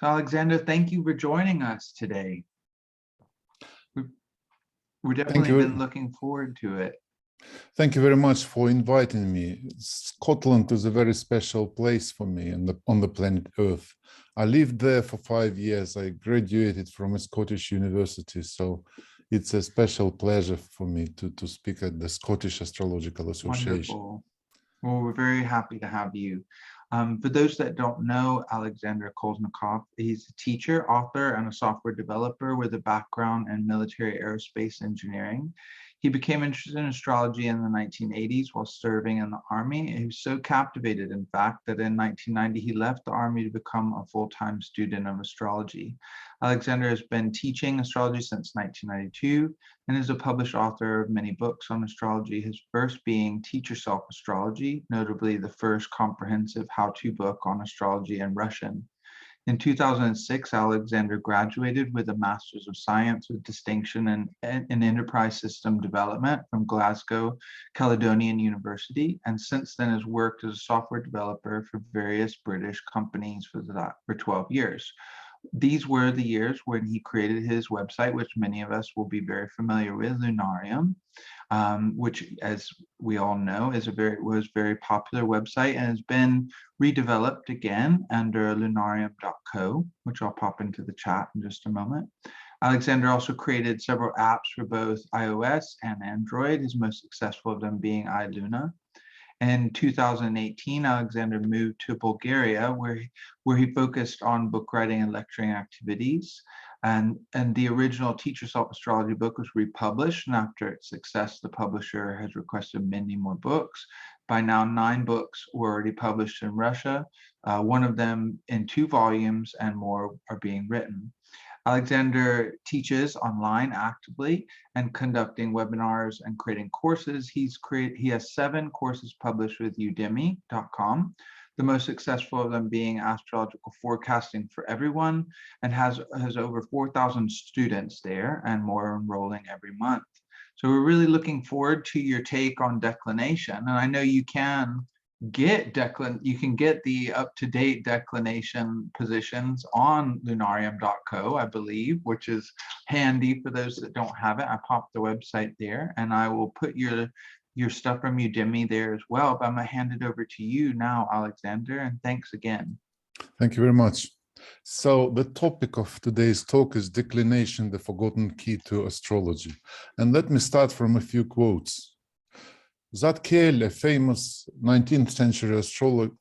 So Alexander, thank you for joining us today. We've definitely been looking forward to it. Thank you very much for inviting me. Scotland is a very special place for me on the planet Earth. I lived there for 5 years. I graduated from a Scottish university, so it's a special pleasure for me to speak at the Scottish Astrological Association. Wonderful. Well, we're very happy to have you. For those that don't know Alexander Kolesnikov, he's a teacher, author, and a software developer with a background in military aerospace engineering. He became interested in astrology in the 1980s while serving in the Army. He was so captivated, in fact, that in 1990 he left the Army to become a full-time student of astrology. Alexander has been teaching astrology since 1992 and is a published author of many books on astrology, his first being Teach Yourself Astrology, notably the first comprehensive how-to book on astrology in Russian. In 2006, Alexander graduated with a Master's of Science with distinction in Enterprise System Development from Glasgow Caledonian University, and since then has worked as a software developer for various British companies for 12 years. These were the years when he created his website, which many of us will be very familiar with, Lunarium, which, as we all know, was a very popular website and has been redeveloped again under lunarium.co, which I'll pop into the chat in just a moment. Alexander also created several apps for both iOS and Android, his most successful of them being iLuna. In 2018, Alexander moved to Bulgaria, where he focused on book writing and lecturing activities. And the original Teach Yourself Astrology book was republished, and after its success, the publisher has requested many more books. By now, 9 books were already published in Russia, one of them in 2 volumes, and more are being written. Alexander teaches online actively and conducting webinars and creating courses. He has 7 courses published with Udemy.com, the most successful of them being Astrological Forecasting for Everyone, and has over 4,000 students there and more enrolling every month. So we're really looking forward to your take on declination. And I know you can get the up-to-date declination positions on lunarium.co, I believe, which is handy for those that don't have it. I popped the website there, and I will put your stuff from Udemy there as well. But I'm gonna hand it over to you now, Alexander, and thanks again. Thank you very much. So the topic of today's talk is Declination, the Forgotten Key to Astrology. And let me start from a few quotes. Zadkiel, a famous 19th century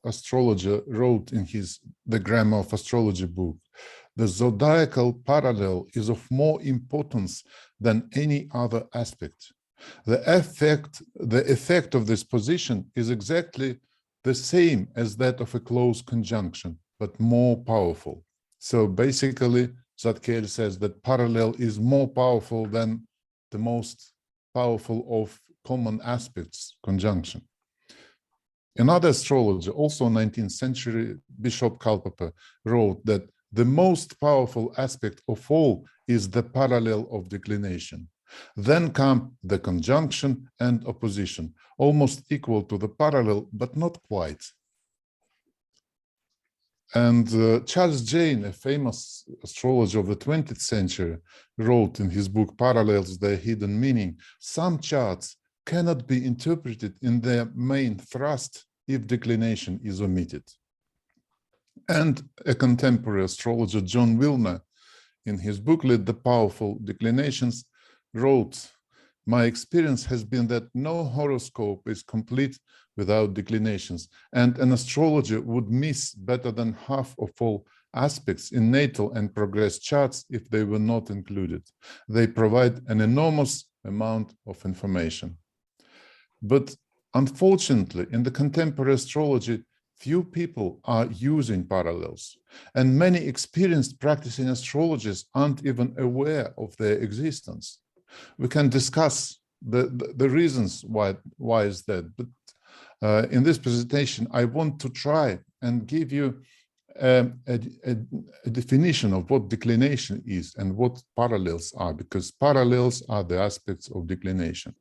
astrologer, wrote in his The Grammar of Astrology book, the zodiacal parallel is of more importance than any other aspect. The effect of this position is exactly the same as that of a close conjunction, but more powerful. So basically, Zadkiel says that parallel is more powerful than the most powerful of common aspects, conjunction. Another astrologer, also 19th century, Bishop Culpeper, wrote that the most powerful aspect of all is the parallel of declination. Then come the conjunction and opposition, almost equal to the parallel, but not quite. And Charles Jane, a famous astrologer of the 20th century, wrote in his book Parallels, Their Hidden Meaning, some charts cannot be interpreted in their main thrust if declination is omitted. And a contemporary astrologer, John Wilner, in his booklet, The Powerful Declinations, wrote, my experience has been that no horoscope is complete without declinations, and an astrologer would miss better than half of all aspects in natal and progress charts if they were not included. They provide an enormous amount of information. But unfortunately, in the contemporary astrology, few people are using parallels, and many experienced practicing astrologers aren't even aware of their existence. We can discuss the reasons why is that, but in this presentation, I want to try and give you a definition of what declination is and what parallels are, because parallels are the aspects of declination.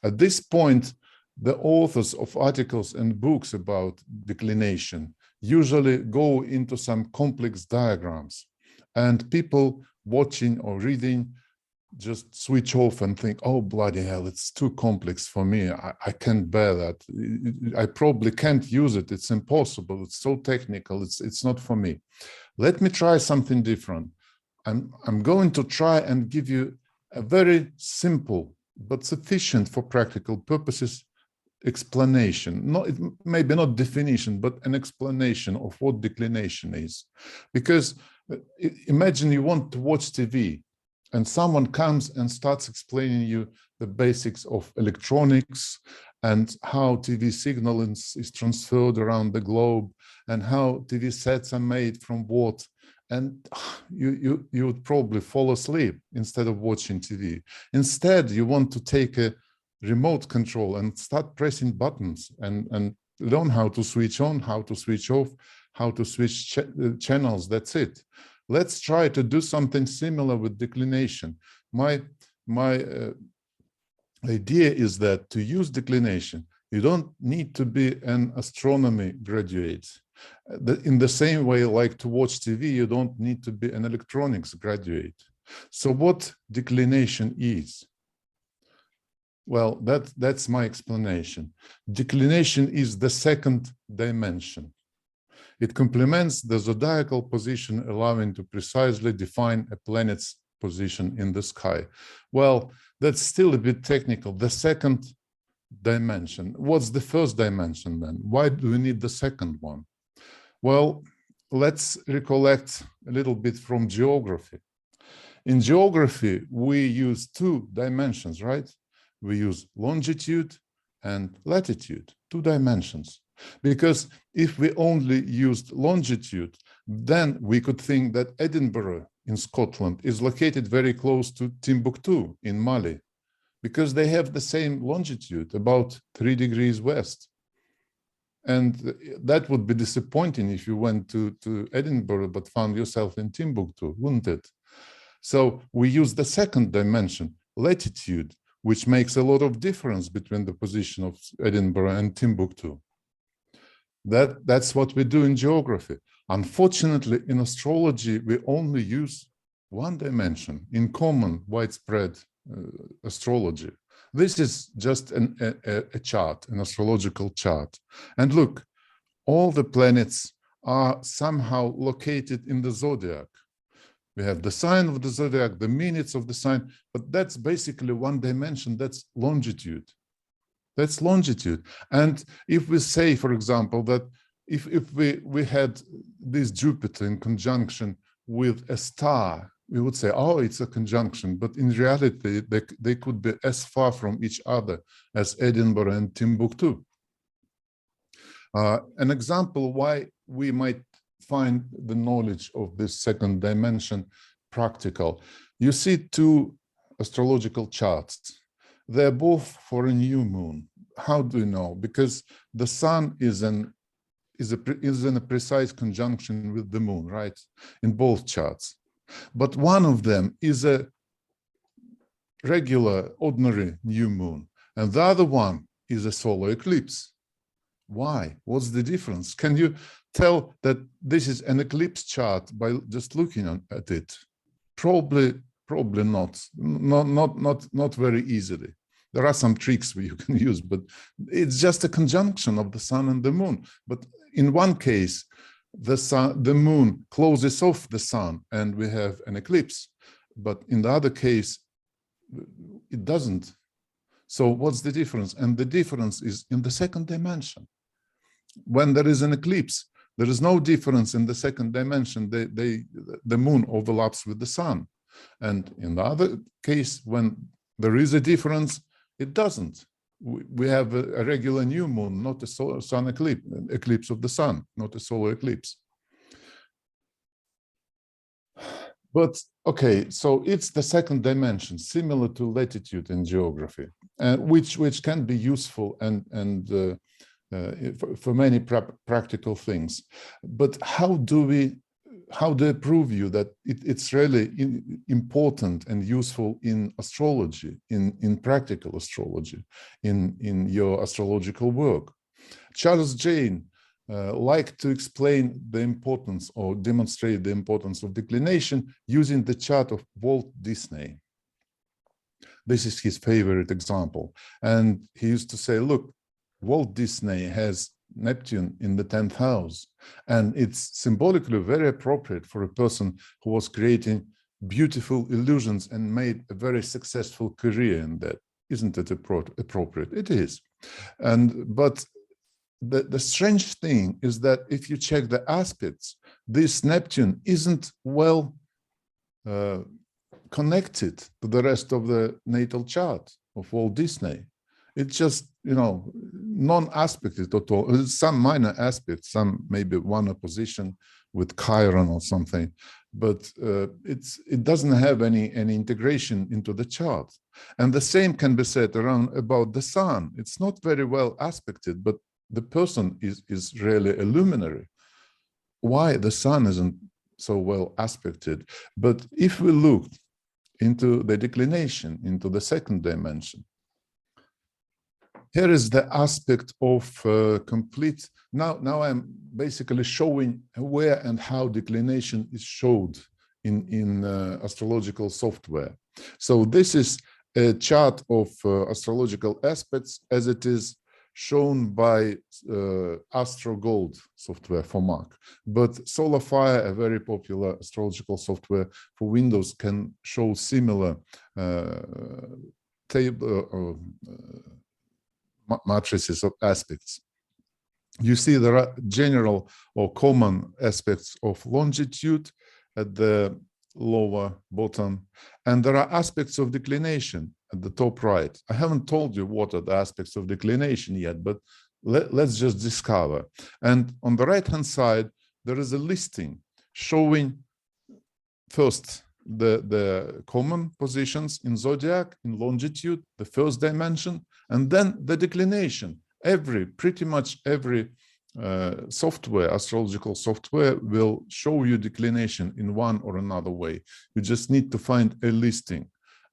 At this point, the authors of articles and books about declination usually go into some complex diagrams, and people watching or reading just switch off and think, oh, bloody hell, it's too complex for me. I can't bear that. I probably can't use it. It's impossible. It's so technical. It's not for me. Let me try something different. I'm going to try and give you a very simple but sufficient for practical purposes explanation, maybe not definition, but an explanation of what declination is. Because imagine you want to watch TV and someone comes and starts explaining you the basics of electronics and how TV signal is transferred around the globe and how TV sets are made from what. And you would probably fall asleep instead of watching TV. Instead, you want to take a remote control and start pressing buttons and learn how to switch on, how to switch off, how to switch channels. That's it. Let's try to do something similar with declination. My idea is that to use declination, you don't need to be an astronomy graduate. In the same way, like to watch TV, you don't need to be an electronics graduate. So what declination is? Well, that's my explanation. Declination is the second dimension. It complements the zodiacal position, allowing to precisely define a planet's position in the sky. Well, that's still a bit technical. The second dimension. What's the first dimension then? Why do we need the second one? Well, let's recollect a little bit from geography. In geography, we use two dimensions, right? We use longitude and latitude, two dimensions. Because if we only used longitude, then we could think that Edinburgh in Scotland is located very close to Timbuktu in Mali, because they have the same longitude, about 3 degrees west. And that would be disappointing if you went to Edinburgh but found yourself in Timbuktu, wouldn't it? So we use the second dimension, latitude, which makes a lot of difference between the position of Edinburgh and Timbuktu. That's what we do in geography. Unfortunately, in astrology, we only use one dimension in common, widespread astrology. This is just a chart, an astrological chart. And look, all the planets are somehow located in the zodiac. We have the sign of the zodiac, the minutes of the sign, but that's basically one dimension, that's longitude. That's longitude. And if we say, for example, that if we had this Jupiter in conjunction with a star, we would say, oh, it's a conjunction. But in reality, they could be as far from each other as Edinburgh and Timbuktu. An example why we might find the knowledge of this second dimension practical. You see two astrological charts. They're both for a new moon. How do you know? Because the sun is in a precise conjunction with the moon, right? In both charts. But one of them is a regular, ordinary new moon, and the other one is a solar eclipse. Why? What's the difference? Can you tell that this is an eclipse chart by just looking at it? Probably not. Not very easily. There are some tricks you can use, but it's just a conjunction of the sun and the moon. But in one case, the moon closes off the sun and we have an eclipse, but in the other case, it doesn't. So what's the difference? And the difference is in the second dimension. When there is an eclipse, there is no difference in the second dimension. The moon overlaps with the sun. And in the other case, when there is a difference, it doesn't. We have a regular new moon, not a sun eclipse of the sun, not a solar eclipse. But okay, so it's the second dimension, similar to latitude in geography, which can be useful and for many practical things. But how do I prove you that it's really important and useful in astrology, in practical astrology, in your astrological work? Charles Jane like to explain the importance or demonstrate the importance of declination using the chart of Walt Disney. This is his favorite example. And he used to say, look, Walt Disney has Neptune in the 10th house, and it's symbolically very appropriate for a person who was creating beautiful illusions and made a very successful career in that. Isn't it appropriate? It is. But the strange thing is that if you check the aspects, this Neptune isn't well connected to the rest of the natal chart of Walt Disney. It's just, non-aspected at all. Some minor aspects, some maybe one opposition with Chiron or something, but it doesn't have any integration into the chart. And the same can be said about the sun. It's not very well aspected, but the person is really a luminary. Why the sun isn't so well aspected? But if we look into the declination, into the second dimension, here is the aspect of complete. Now I'm basically showing where and how declination is showed in astrological software. So this is a chart of astrological aspects as it is shown by Astro Gold software for Mac. But SolarFire, a very popular astrological software for Windows, can show similar matrices of aspects. You see there are general or common aspects of longitude at the lower bottom, and there are aspects of declination at the top right. I haven't told you what are the aspects of declination yet, but let's just discover. And on the right-hand side, there is a listing showing first the common positions in zodiac, in longitude, the first dimension, and then the declination. Pretty much every software, astrological software, will show you declination in one or another way. You just need to find a listing,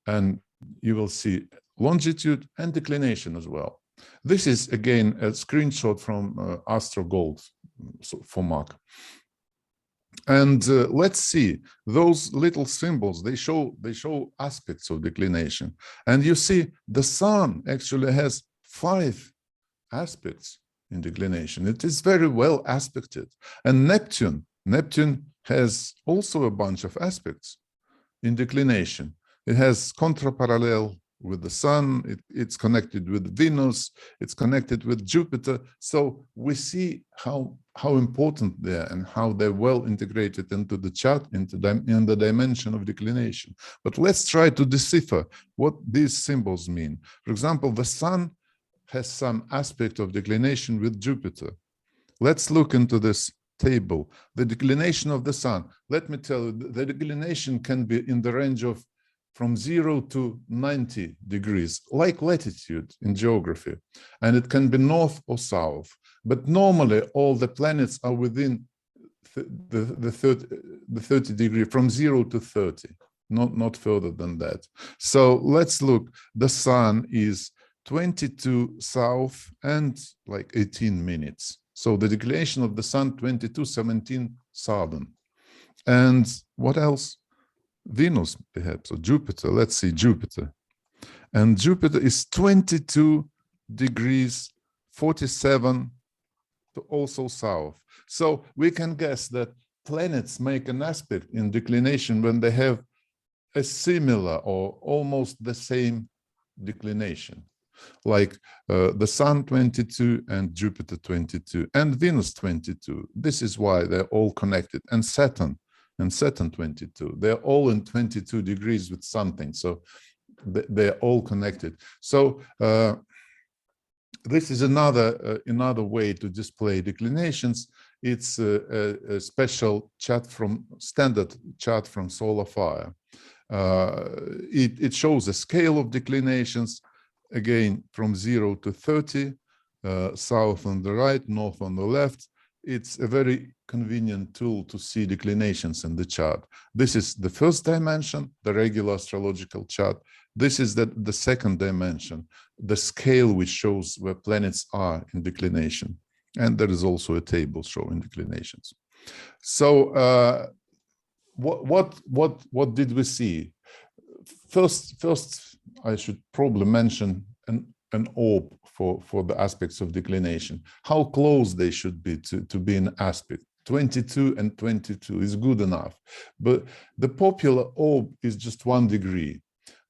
and you will see longitude and declination as well. This is again a screenshot from Astro Gold for Mac. And let's see those little symbols. They show aspects of declination, and you see the sun actually has 5 aspects in declination. It is very well aspected. And Neptune has also a bunch of aspects in declination. It has contraparallel with the sun, it's connected with Venus, it's connected with Jupiter. So we see how important they are and how they're well integrated into the chart, in the dimension of declination. But let's try to decipher what these symbols mean. For example, the sun has some aspect of declination with Jupiter. Let's look into this table. The declination of the sun. Let me tell you, the declination can be in the range of from 0 to 90 degrees, like latitude in geography. And it can be north or south. But normally, all the planets are within the 30 degree, from 0 to 30, not further than that. So let's look. The sun is 22 south and like 18 minutes. So the declination of the sun, 22:17 southern. And what else? Venus, perhaps, or Jupiter. Let's see Jupiter. And Jupiter is 22 degrees 47 to also south. So we can guess that planets make an aspect in declination when they have a similar or almost the same declination, like the Sun 22 and Jupiter 22 and Venus 22. This is why they're all connected. And Saturn 22. They're all in 22 degrees with something. So they're all connected. So this is another way to display declinations. It's a special standard chart from SolarFire. It shows a scale of declinations, again, from 0 to 30, south on the right, north on the left. It's a very convenient tool to see declinations in the chart. This is the first dimension, the regular astrological chart. This is the second dimension, the scale which shows where planets are in declination. And there is also a table showing declinations. So what did we see? First, I should probably mention an orb for the aspects of declination, how close they should be to be an aspect. 22 and 22 is good enough, but the popular orb is just 1 degree.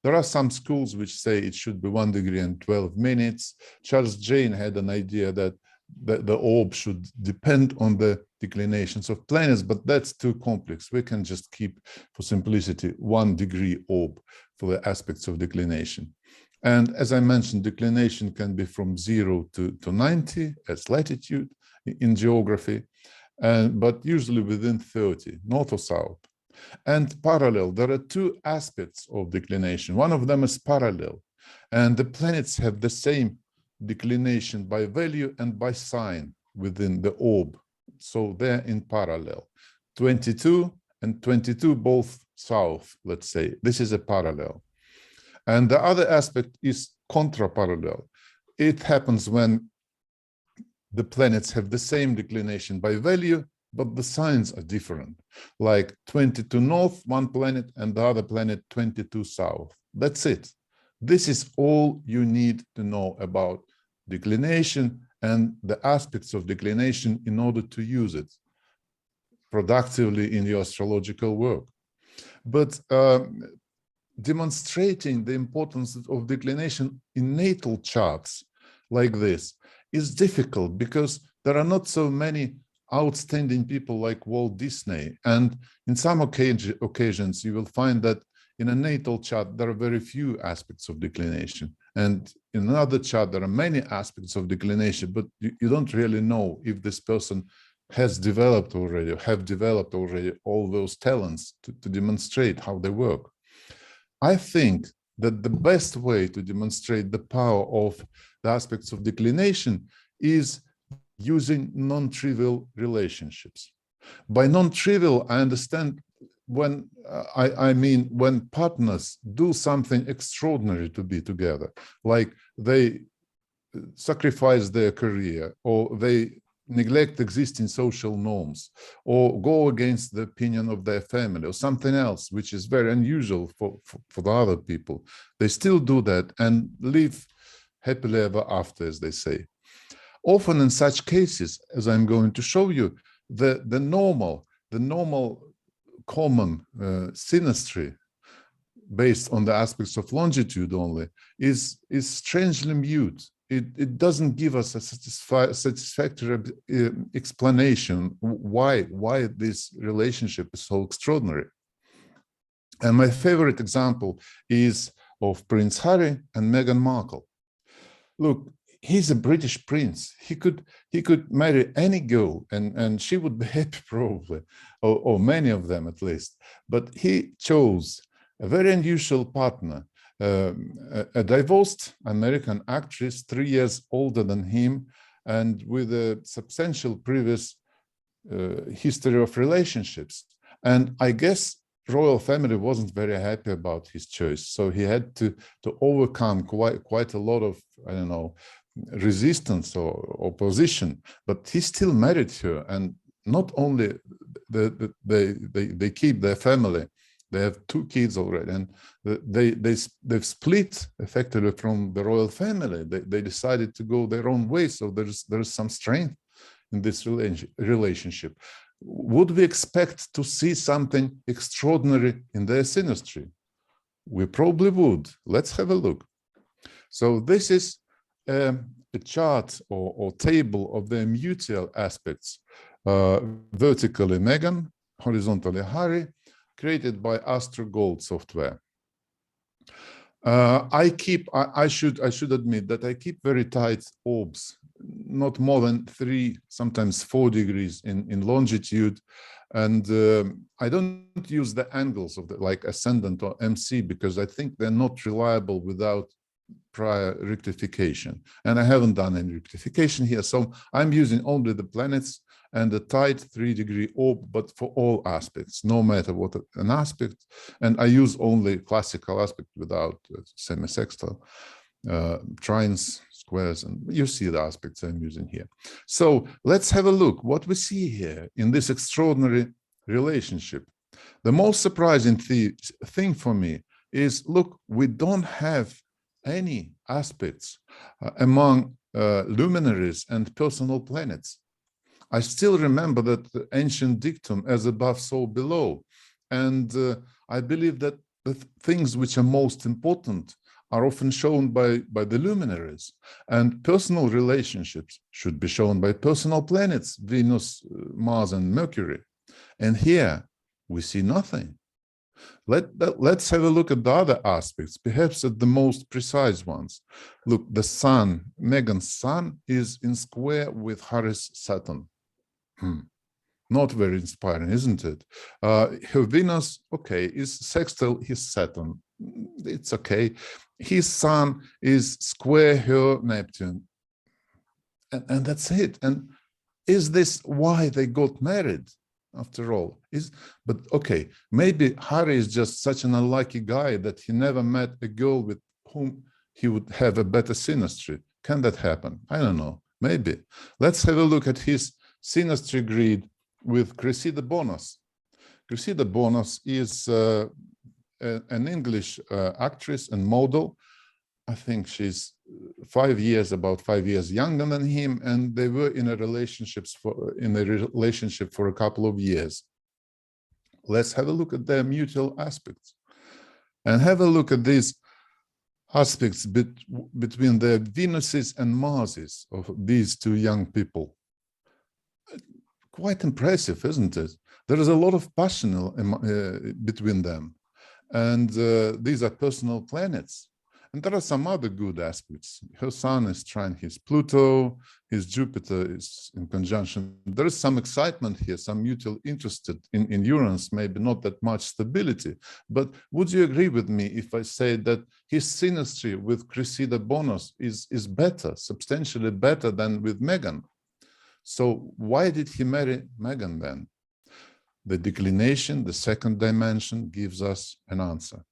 There are some schools which say it should be 1 degree and 12 minutes. Charles Jane had an idea that the orb should depend on the declinations of planets, but that's too complex. We can just keep, for simplicity, 1 degree orb for the aspects of declination. And as I mentioned, declination can be from 0 to 90 as latitude in geography, but usually within 30, north or south. And parallel, there are 2 aspects of declination. One of them is parallel, and the planets have the same declination by value and by sign within the orb. So they're in parallel. 22 and 22 both south, let's say. This is a parallel. And the other aspect is contraparallel. It happens when the planets have the same declination by value, but the signs are different. Like 22 north, one planet, and the other planet 22 south. That's it. This is all you need to know about declination and the aspects of declination in order to use it productively in your astrological work. But demonstrating the importance of declination in natal charts like this is difficult because there are not so many outstanding people like Walt Disney. And in some occasions, you will find that in a natal chart, there are very few aspects of declination. And in another chart, there are many aspects of declination, but you don't really know if this person has developed already, or have developed already all those talents to demonstrate how they work. I think that the best way to demonstrate the power of the aspects of declination is using non-trivial relationships. By non-trivial, I understand when I mean when partners do something extraordinary to be together, like they sacrifice their career, or they neglect existing social norms, or go against the opinion of their family, or something else which is very unusual for the other people. They still do that and live happily ever after, as they say. Often in such cases, as I'm going to show you, the normal common synastry based on the aspects of longitude only is strangely mute. It doesn't give us a satisfactory explanation why this relationship is so extraordinary. And my favorite example is of Prince Harry and Meghan Markle. Look, he's a British prince. He could marry any girl and she would be happy probably, or many of them at least. But he chose a very unusual partner, a divorced American actress 3 years older than him and with a substantial previous history of relationships. And I guess royal family wasn't very happy about his choice. So he had to overcome quite a lot of, I don't know, resistance or opposition, but he still married her. And not only they keep their family, they have 2 kids already, and they've split effectively from the royal family. They decided to go their own way. So there's some strength in this relationship. Would we expect to see something extraordinary in their synastry? We probably would. Let's have a look. So this is a chart or table of the mutial aspects, vertically Meghan, horizontally Harry, created by Astro Gold software. I should admit that I keep very tight orbs, not more than 3, sometimes 4 degrees in longitude, and I don't use the angles of like ascendant or MC because I think they're not reliable without prior rectification, and I haven't done any rectification here, so I'm using only the planets and the tight 3-degree orb, but for all aspects, no matter what an aspect, and I use only classical aspect without semisextile trines, squares, and you see the aspects I'm using here. So let's have a look what we see here in this extraordinary relationship. The most surprising thing for me is, look, we don't have any aspects among luminaries and personal planets. I still remember that ancient dictum, as above, so below. And I believe that the things which are most important are often shown by the luminaries, and personal relationships should be shown by personal planets, Venus, Mars, and Mercury. And here we see nothing. Let's have a look at the other aspects, perhaps at the most precise ones. Look, the sun, Meghan's sun, is in square with Harry's Saturn. Not very inspiring, isn't it? Her Venus, okay, is sextile his Saturn. It's okay. His sun is square her Neptune. And that's it. And is this why they got married? After all, but okay, maybe Harry is just such an unlucky guy that he never met a girl with whom he would have a better synastry. Can that happen? I don't know, maybe. Let's have a look at his synastry grid with Cressida Bonas. Cressida Bonas is an English actress and model. I think she's about 5 years younger than him, and they were in a relationship for a couple of years. Let's have a look at their mutual aspects and have a look at these aspects between the Venuses and Marses of these two young people. Quite impressive, isn't it? There is a lot of passion between them, and these are personal planets. And there are some other good aspects. Her Sun is trine his Pluto, his Jupiter is in conjunction. There is some excitement here, some mutual interest in Uranus, maybe not that much stability. But would you agree with me if I say that his synastry with Cressida Bonas is better, substantially better than with Meghan? So why did he marry Meghan then? The declination, the second dimension, gives us an answer.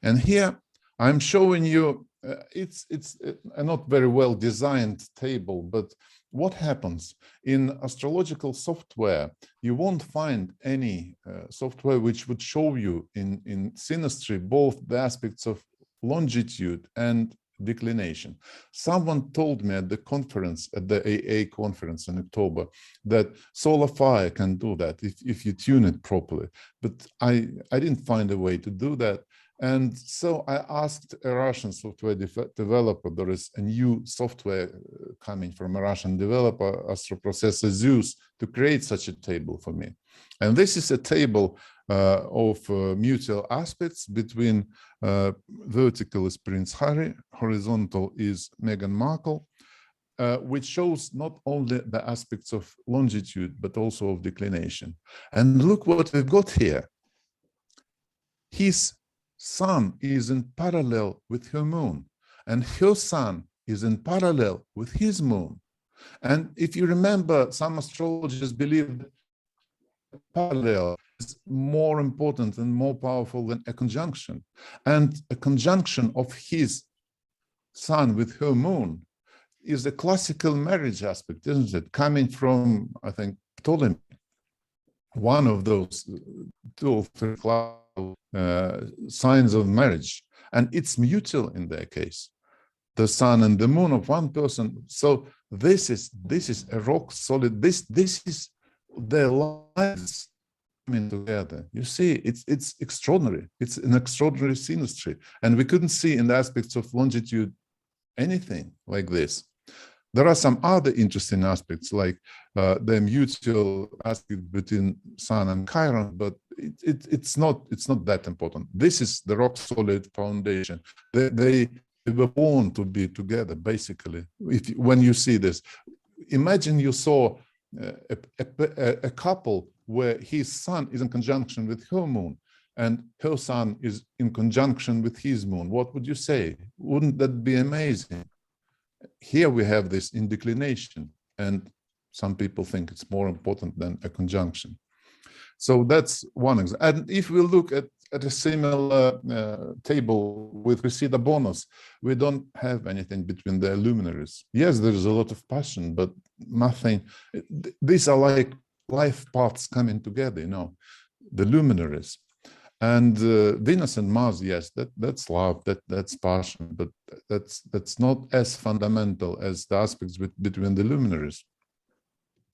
And here, I'm showing you, it's a not very well designed table, but what happens in astrological software, you won't find any software which would show you in synastry both the aspects of longitude and declination. Someone told me at the conference, at the AA conference in October, that Solar Fire can do that if you tune it properly, but I didn't find a way to do that. And so I asked a Russian software developer, there is a new software coming from a Russian developer, Astroprocessor Zeus, to create such a table for me. And this is a table of mutual aspects between vertical is Prince Harry, horizontal is Meghan Markle, which shows not only the aspects of longitude, but also of declination. And look what we've got here. His Sun is in parallel with her moon, and her Sun is in parallel with his moon. And if you remember, some astrologers believe that parallel is more important and more powerful than a conjunction. And a conjunction of his Sun with her moon is a classical marriage aspect, isn't it? Coming from, I think, Ptolemy, one of those 2 or 3 signs of marriage, and it's mutual in their case, the sun and the moon of one person. So this is a rock solid. This is their lives coming together. You see, it's extraordinary. It's an extraordinary synastry, and we couldn't see in the aspects of longitude anything like this. There are some other interesting aspects, like the mutual aspect between Sun and Chiron, but it's not that important. This is the rock solid foundation. They were born to be together, basically. When you see this, imagine you saw a couple where his Sun is in conjunction with her moon, and her Sun is in conjunction with his moon. What would you say? Wouldn't that be amazing? Here we have this in declination, and some people think it's more important than a conjunction. So that's one example. And if we look at at a similar table with Cressida bonus. We don't have anything between the luminaries. Yes, there is a lot of passion, but nothing. These are like life paths coming together, you know, the luminaries. And Venus and Mars, yes, that's love, that's passion, but that's not as fundamental as the aspects between the luminaries.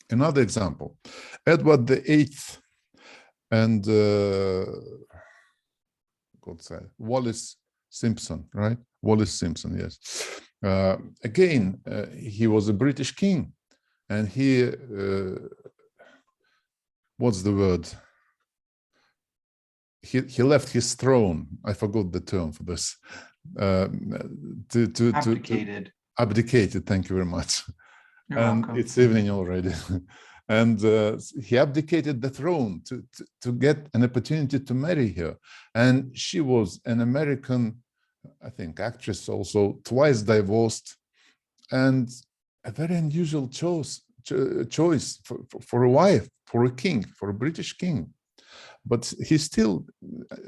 Another example, Edward VIII and Wallis Simpson, right? Wallis Simpson, yes. Again, he was a British king, and he, what's the word? He left his throne. I forgot the term for this. Abdicated. Abdicated. Thank you very much. You're and welcome. it's evening already. And he abdicated the throne to get an opportunity to marry her. And she was an American, I think, actress, also twice divorced, and a very unusual choice for a wife, for a king, for a British king. But he still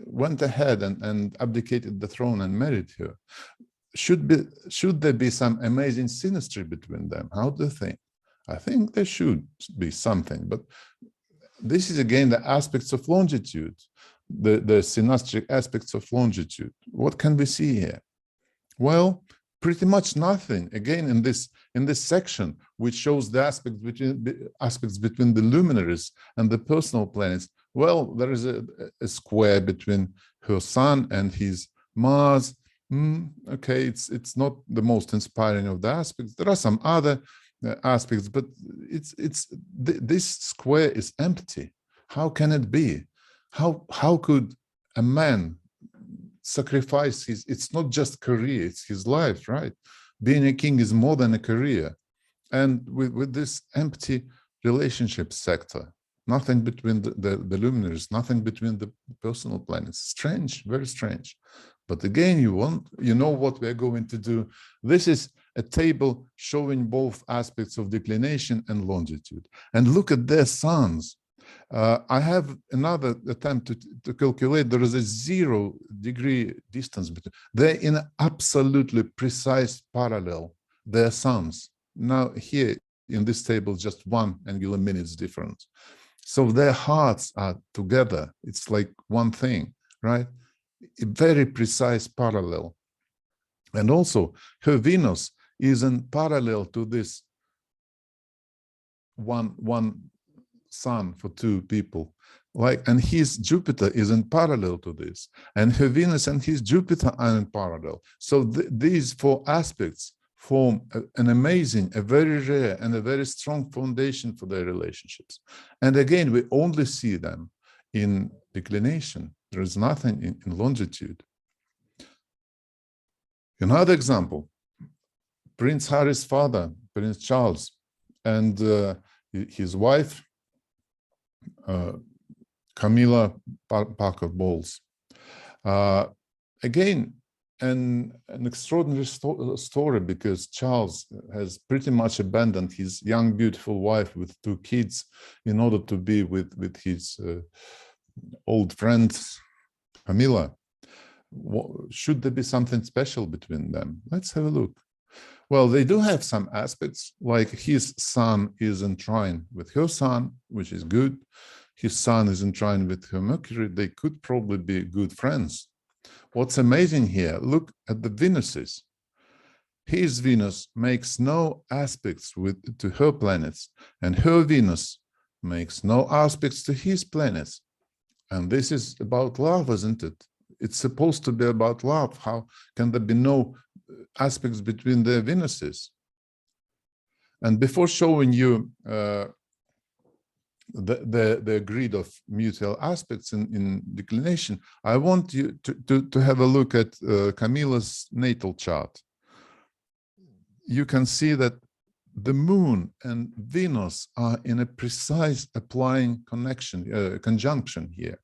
went ahead and abdicated the throne and married her. Should there be some amazing synastry between them? How do you think? I think there should be something, but this is again the aspects of longitude, the synastric aspects of longitude. What can we see here? Well, pretty much nothing. Again, in this section, which shows the aspects between the luminaries and the personal planets. Well, there is a square between her Sun and his Mars. Okay, it's not the most inspiring of the aspects. There are some other aspects, but this square is empty. How can it be? How could a man sacrifice his? It's not just career; it's his life, right? Being a king is more than a career, and with this empty relationship sector, nothing between the luminaries, nothing between the personal planets. Strange, very strange. But again, you know what we're going to do. This is a table showing both aspects of declination and longitude. And look at their suns. I have another attempt to calculate. There is a 0 degree distance between. They're in absolutely precise parallel, their suns. Now here in this table, just 1 angular minutes difference. So their hearts are together. It's like one thing, right? A very precise parallel. And also her Venus is in parallel to this one sun for 2 people. And his Jupiter is in parallel to this. And her Venus and his Jupiter are in parallel. So these 4 aspects form an amazing, a very rare, and a very strong foundation for their relationships. And again, we only see them in declination. There is nothing in longitude. Another example, Prince Harry's father, Prince Charles, and his wife, Camilla Parker Bowles. Again, an extraordinary story, because Charles has pretty much abandoned his young, beautiful wife with 2 kids in order to be with his old friend, Camilla. Should there be something special between them? Let's have a look. Well, they do have some aspects, like his Sun is in trine with her Sun, which is good. His Sun is in trine with her Mercury. They could probably be good friends. What's amazing here, look at the Venuses. His Venus makes no aspects to her planets, and her Venus makes no aspects to his planets. And this is about love, isn't it? It's supposed to be about love. How can there be no aspects between their Venuses? And before showing you the grid of mutual aspects in declination, I want you to have a look at Camilla's natal chart. You can see that the Moon and Venus are in a precise applying conjunction here.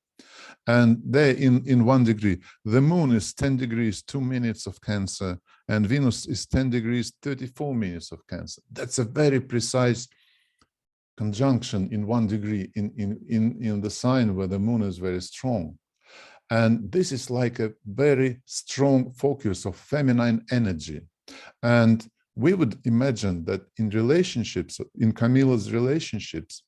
And they're in 1 degree. The Moon is 10 degrees, 2 minutes of Cancer, and Venus is 10 degrees, 34 minutes of Cancer. That's a very precise conjunction in 1 degree in the sign where the Moon is very strong. And this is like a very strong focus of feminine energy. And we would imagine that in relationships, in Camilla's relationships,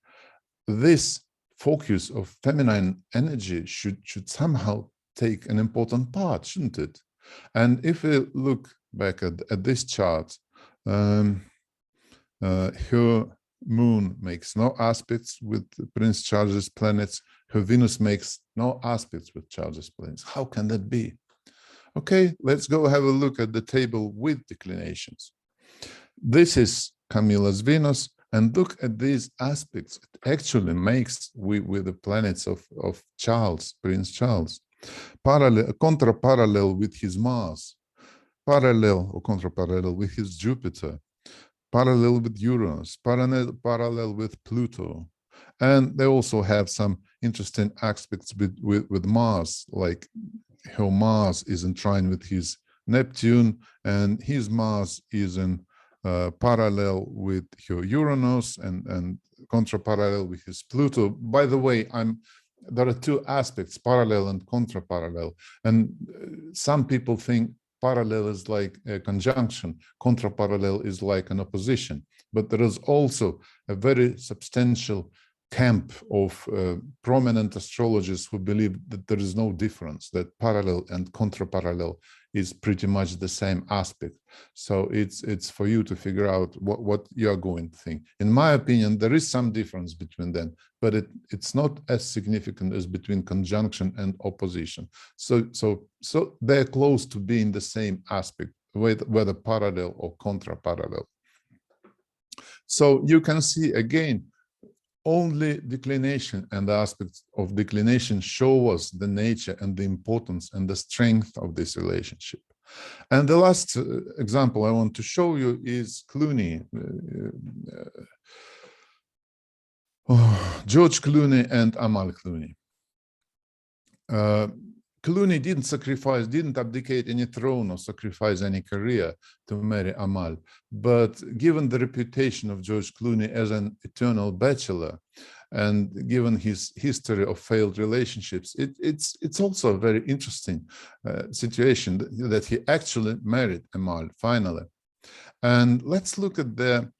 this focus of feminine energy should somehow take an important part, shouldn't it? And if we look back at this chart, her moon makes no aspects with Prince Charles's planets. Her Venus makes no aspects with Charles's planets. How can that be? Okay, let's go have a look at the table with declinations. This is Camilla's Venus, and look at these aspects. It actually makes with the planets of Charles, Prince Charles. Parallel, contra-parallel with his Mars, parallel or contra-parallel with his Jupiter, parallel with Uranus, parallel with Pluto. And they also have some interesting aspects with Mars, like how Mars is in trine with his Neptune, and his Mars is in parallel with her Uranus and contra-parallel with his Pluto. By the way, there are two aspects, parallel and contra-parallel. And some people think parallel is like a conjunction, contra-parallel is like an opposition. But there is also a very substantial camp of prominent astrologers who believe that there is no difference, that parallel and contra-parallel is pretty much the same aspect. So it's for you to figure out what you're going to think. In my opinion, there is some difference between them, but it's not as significant as between conjunction and opposition. So they're close to being the same aspect, whether parallel or contra-parallel. So you can see again, only declination and the aspects of declination show us the nature and the importance and the strength of this relationship. And the last example I want to show you is Clooney, George Clooney and Amal Clooney. Clooney didn't abdicate any throne or sacrifice any career to marry Amal, but given the reputation of George Clooney as an eternal bachelor, and given his history of failed relationships, it's also a very interesting situation that he actually married Amal finally. And let's look at the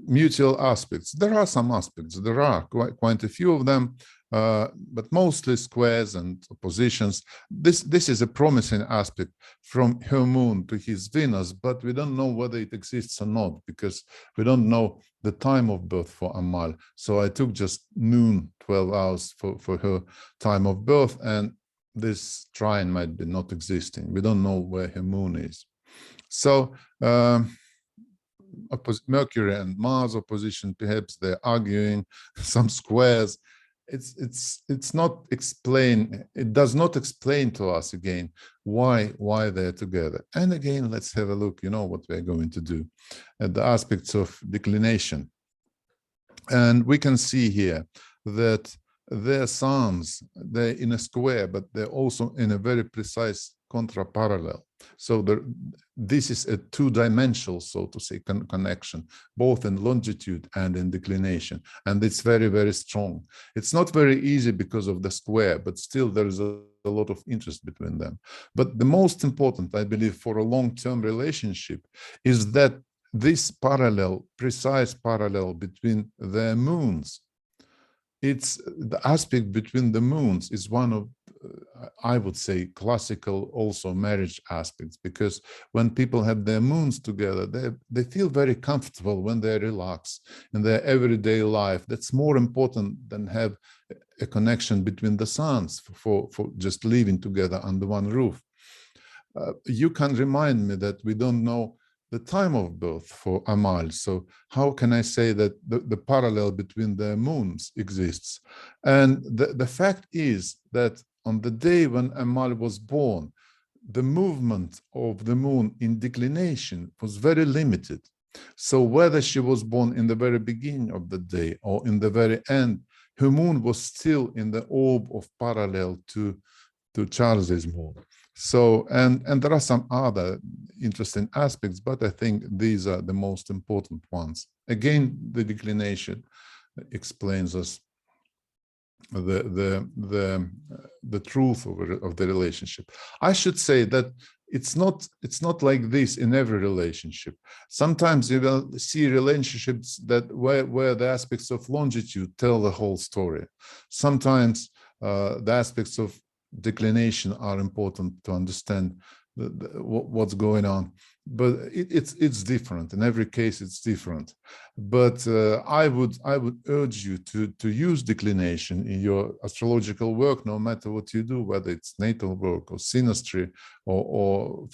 mutual aspects. There are some aspects, there are quite a few of them, but mostly squares and oppositions. This is a promising aspect from her moon to his Venus, but we don't know whether it exists or not, because we don't know the time of birth for Amal. So I took just noon, 12 hours for her time of birth, and this trine might be not existing. We don't know where her moon is. So Mercury and Mars opposition, perhaps they're arguing, some squares. It's not explain. It does not explain to us again why they're together. And again, let's have a look. You know what we're going to do at the aspects of declination, and we can see here that their suns, they're in a square, but they're also in a very precise contra-parallel. So this is a two-dimensional, so to say, connection, both in longitude and in declination. And it's very, very strong. It's not very easy because of the square, but still there is a lot of interest between them. But the most important, I believe, for a long-term relationship is that this parallel, precise parallel between their moons, it's the aspect between the moons is one of, I would say, classical also marriage aspects, because when people have their moons together, they feel very comfortable when they relax in their everyday life. That's more important than have a connection between the suns for just living together under one roof. You can remind me that we don't know the time of birth for Amal. So how can I say that the parallel between their moons exists? And the fact is that on the day when Amal was born, the movement of the moon in declination was very limited. So whether she was born in the very beginning of the day or in the very end, her moon was still in the orb of parallel to Charles's moon. So, and there are some other interesting aspects, but I think these are the most important ones. Again, the declination explains us the the truth of the relationship. I should say that it's not like this in every relationship. Sometimes you will see relationships that where the aspects of longitude tell the whole story. Sometimes the aspects of declination are important to understand what's going on, but it's different. In every case, it's different. But I would urge you to use declination in your astrological work, no matter what you do, whether it's natal work or synastry or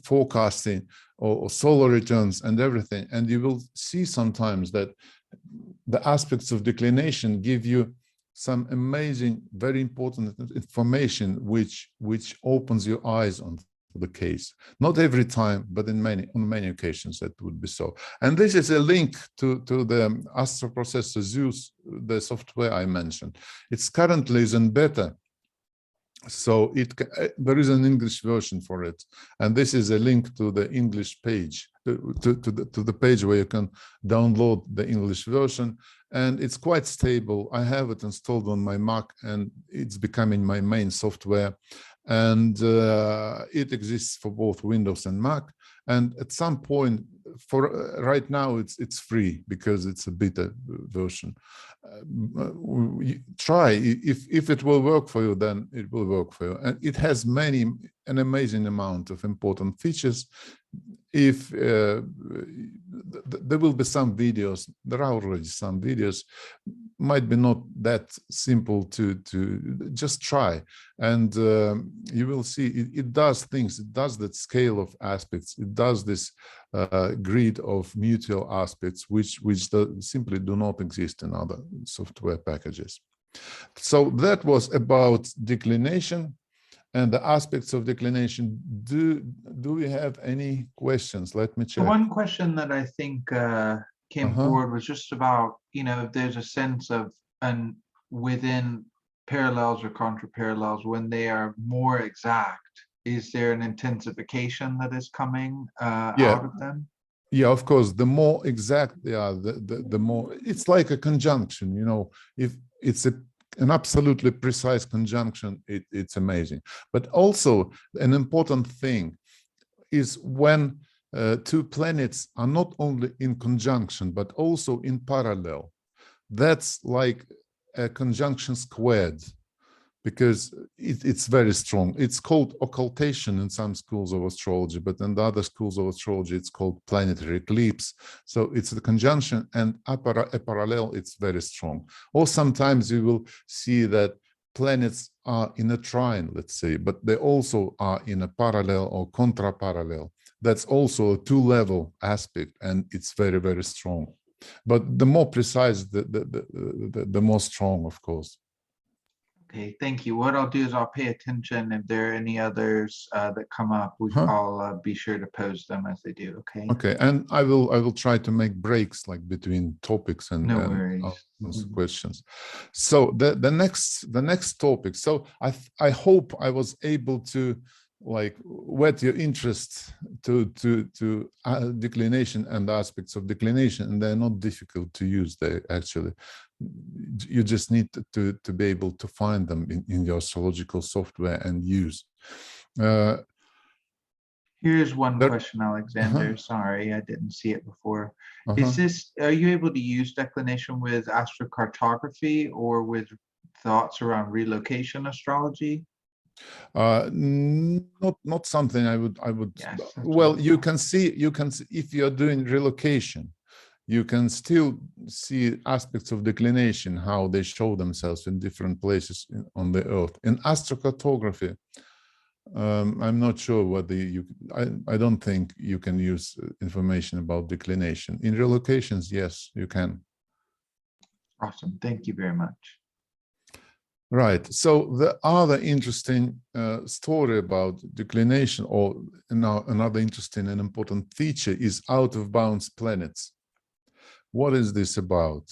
forecasting or solar returns and everything. And you will see sometimes that the aspects of declination give you some amazing, very important information which opens your eyes on the case. Not every time, but on many occasions that would be so. And this is a link to the Astro Processor Zeus, the software I mentioned. It's currently in beta, so there is an English version for it, and this is a link to the English page, to the page where you can download the English version, and it's quite stable. I have it installed on my Mac, and it's becoming my main software. And it exists for both Windows and Mac. And at some point, for right now, it's free because it's a beta version. Try if it will work for you, then it will work for you. And it has an amazing amount of important features. If there will be some videos, there are already some videos, might be not that simple to just try, and you will see it does things. It does that scale of aspects. It does this grid of mutual aspects, which simply do not exist in other software packages. So that was about declination and the aspects of declination. Do we have any questions? Let me check. One question that I think came forward was just about, if there's a sense of, and within parallels or contra-parallels, when they are more exact, is there an intensification that is coming out of them? Yeah, of course. The more exact they are, the more it's like a conjunction. If it's an absolutely precise conjunction, it's amazing. But also an important thing is when two planets are not only in conjunction, but also in parallel. That's like a conjunction squared, because it's very strong. It's called occultation in some schools of astrology, but in the other schools of astrology, it's called planetary eclipse. So it's the conjunction, and a parallel, it's very strong. Or sometimes you will see that planets are in a trine, let's say, but they also are in a parallel or contra-parallel. That's also a two-level aspect, and it's very, very strong. But the more precise, the more strong, of course. Okay, thank you. What I'll do is I'll pay attention. If there are any others that come up, I'll be sure to pose them as they do. Okay. Okay, and I will try to make breaks like between topics and, no worries. Questions. So the next topic. So I hope I was able to like whet your interest to declination and aspects of declination, and they're not difficult to use. They actually, you just need to be able to find them in your astrological software and use. Here's one question, Alexander. Sorry, I didn't see it before. Are you able to use declination with astrocartography or with thoughts around relocation astrology? Not something I would. Yes, well, you can see if you're doing relocation, you can still see aspects of declination, how they show themselves in different places on the Earth. In astrocartography, I'm not sure whether I don't think you can use information about declination. In relocations, yes, you can. Awesome. Thank you very much. Right. So the other interesting story about declination, or another interesting and important feature, is out-of-bounds planets. What is this about?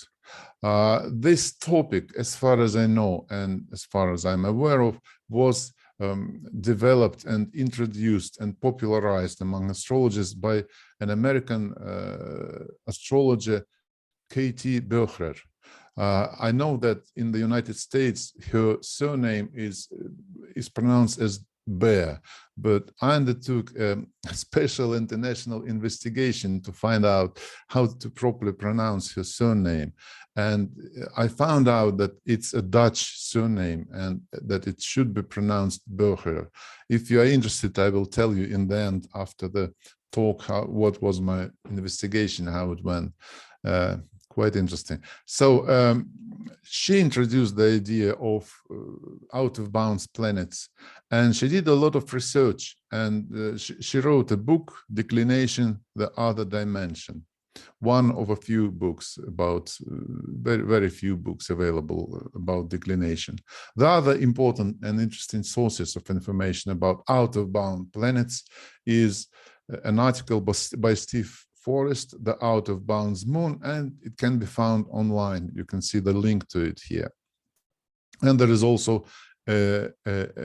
This topic, as far as I know and as far as I'm aware of, was developed and introduced and popularized among astrologers by an American astrologer, K.T. Böhrer. I know that in the United States, her surname is pronounced as Bear, but I undertook a special international investigation to find out how to properly pronounce her surname. And I found out that it's a Dutch surname and that it should be pronounced Burger. If you are interested, I will tell you in the end after the talk what was my investigation, how it went. Quite interesting. So she introduced the idea of out-of-bounds planets, and she did a lot of research, and she wrote a book, Declination, the Other Dimension, one of a few books about, very few books available about declination. The other important and interesting sources of information about out-of-bound planets is an article by Steve Forrest, The Out of Bounds Moon, and it can be found online. You can see the link to it here. And there is also a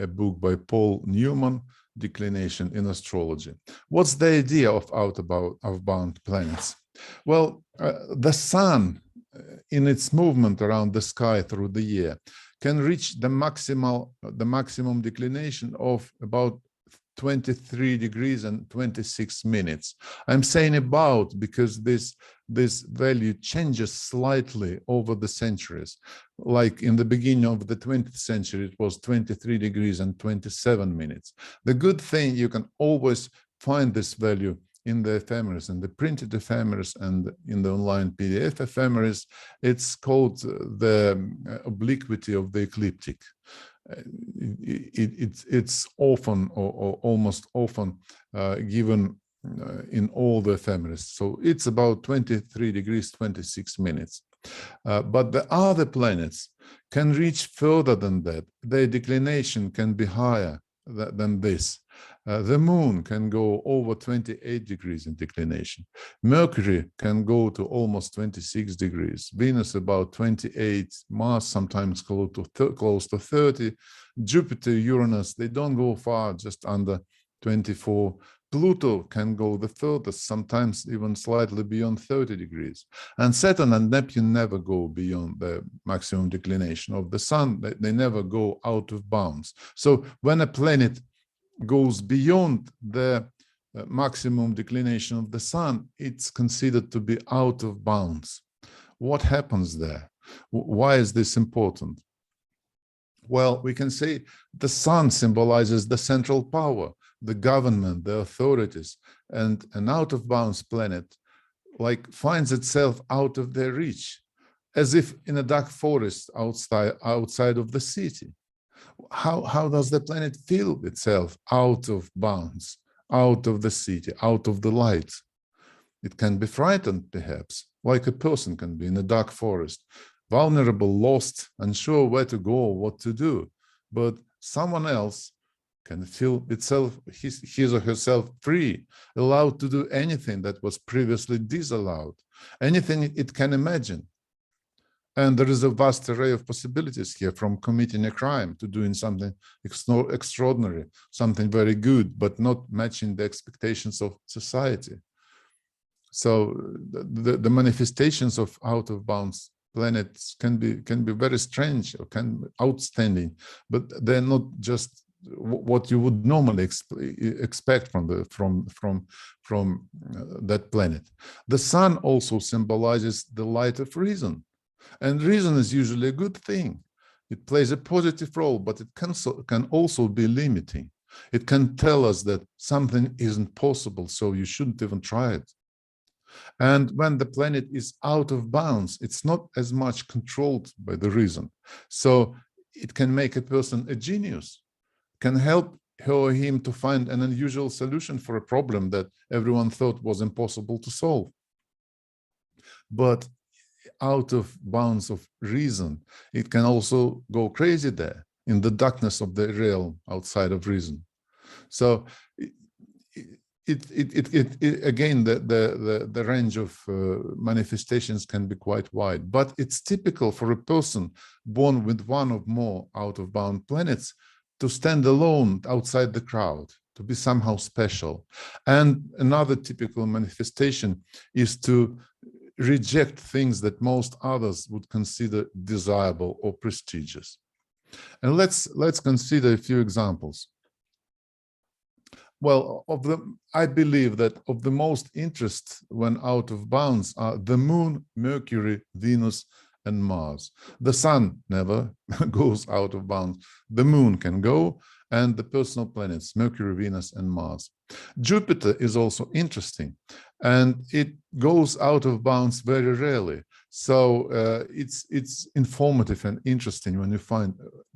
book by Paul Newman, Declination in Astrology. What's the idea of out-of-bound planets? Well, the sun, in its movement around the sky through the year, can reach the maximum declination of about 23 degrees and 26 minutes. I'm saying about because this value changes slightly over the centuries. Like in the beginning of the 20th century, it was 23 degrees and 27 minutes. The good thing, you can always find this value in the ephemeris, in the printed ephemeris and in the online PDF ephemeris. It's called the obliquity of the ecliptic. It's often or almost often given in all the ephemeris. So it's about 23 degrees, 26 minutes. But the other planets can reach further than that. Their declination can be higher than this. The moon can go over 28 degrees in declination. Mercury can go to almost 26 degrees. Venus about 28. Mars sometimes close to 30. Jupiter, Uranus, they don't go far, just under 24. Pluto can go the furthest, sometimes even slightly beyond 30 degrees. And Saturn and Neptune never go beyond the maximum declination of the sun. They never go out of bounds. So when a planet goes beyond the maximum declination of the sun, it's considered to be out of bounds. What happens there? Why is this important? Well, we can say the sun symbolizes the central power, the government, the authorities, and an out-of-bounds planet like finds itself out of their reach, as if in a dark forest outside of the city. How does the planet feel itself out of bounds, out of the city, out of the light? It can be frightened, perhaps, like a person can be in a dark forest, vulnerable, lost, unsure where to go, what to do. But someone else can feel itself, his or herself free, allowed to do anything that was previously disallowed, anything it can imagine. And there is a vast array of possibilities here, from committing a crime to doing something extraordinary, something very good, but not matching the expectations of society. So the manifestations of out-of-bounds planets can be very strange or can be outstanding, but they're not just what you would normally expect from that planet. The sun also symbolizes the light of reason. And reason is usually a good thing. It plays a positive role, but it can also be limiting. It can tell us that something isn't possible, so you shouldn't even try it. And when the planet is out of bounds, it's not as much controlled by the reason. So it can make a person a genius, can help her or him to find an unusual solution for a problem that everyone thought was impossible to solve. But out of bounds of reason, it can also go crazy there in the darkness of the realm outside of reason. So again, the range of manifestations can be quite wide, but it's typical for a person born with one or more out-of-bound planets to stand alone outside the crowd, to be somehow special. And another typical manifestation is to reject things that most others would consider desirable or prestigious. And let's consider a few examples. Well, I believe that of the most interest when out of bounds are the Moon, Mercury, Venus, and Mars. The Sun never goes out of bounds. The Moon can go, and the personal planets, Mercury, Venus, and Mars. Jupiter is also interesting, and it goes out of bounds very rarely. So it's informative and interesting when you find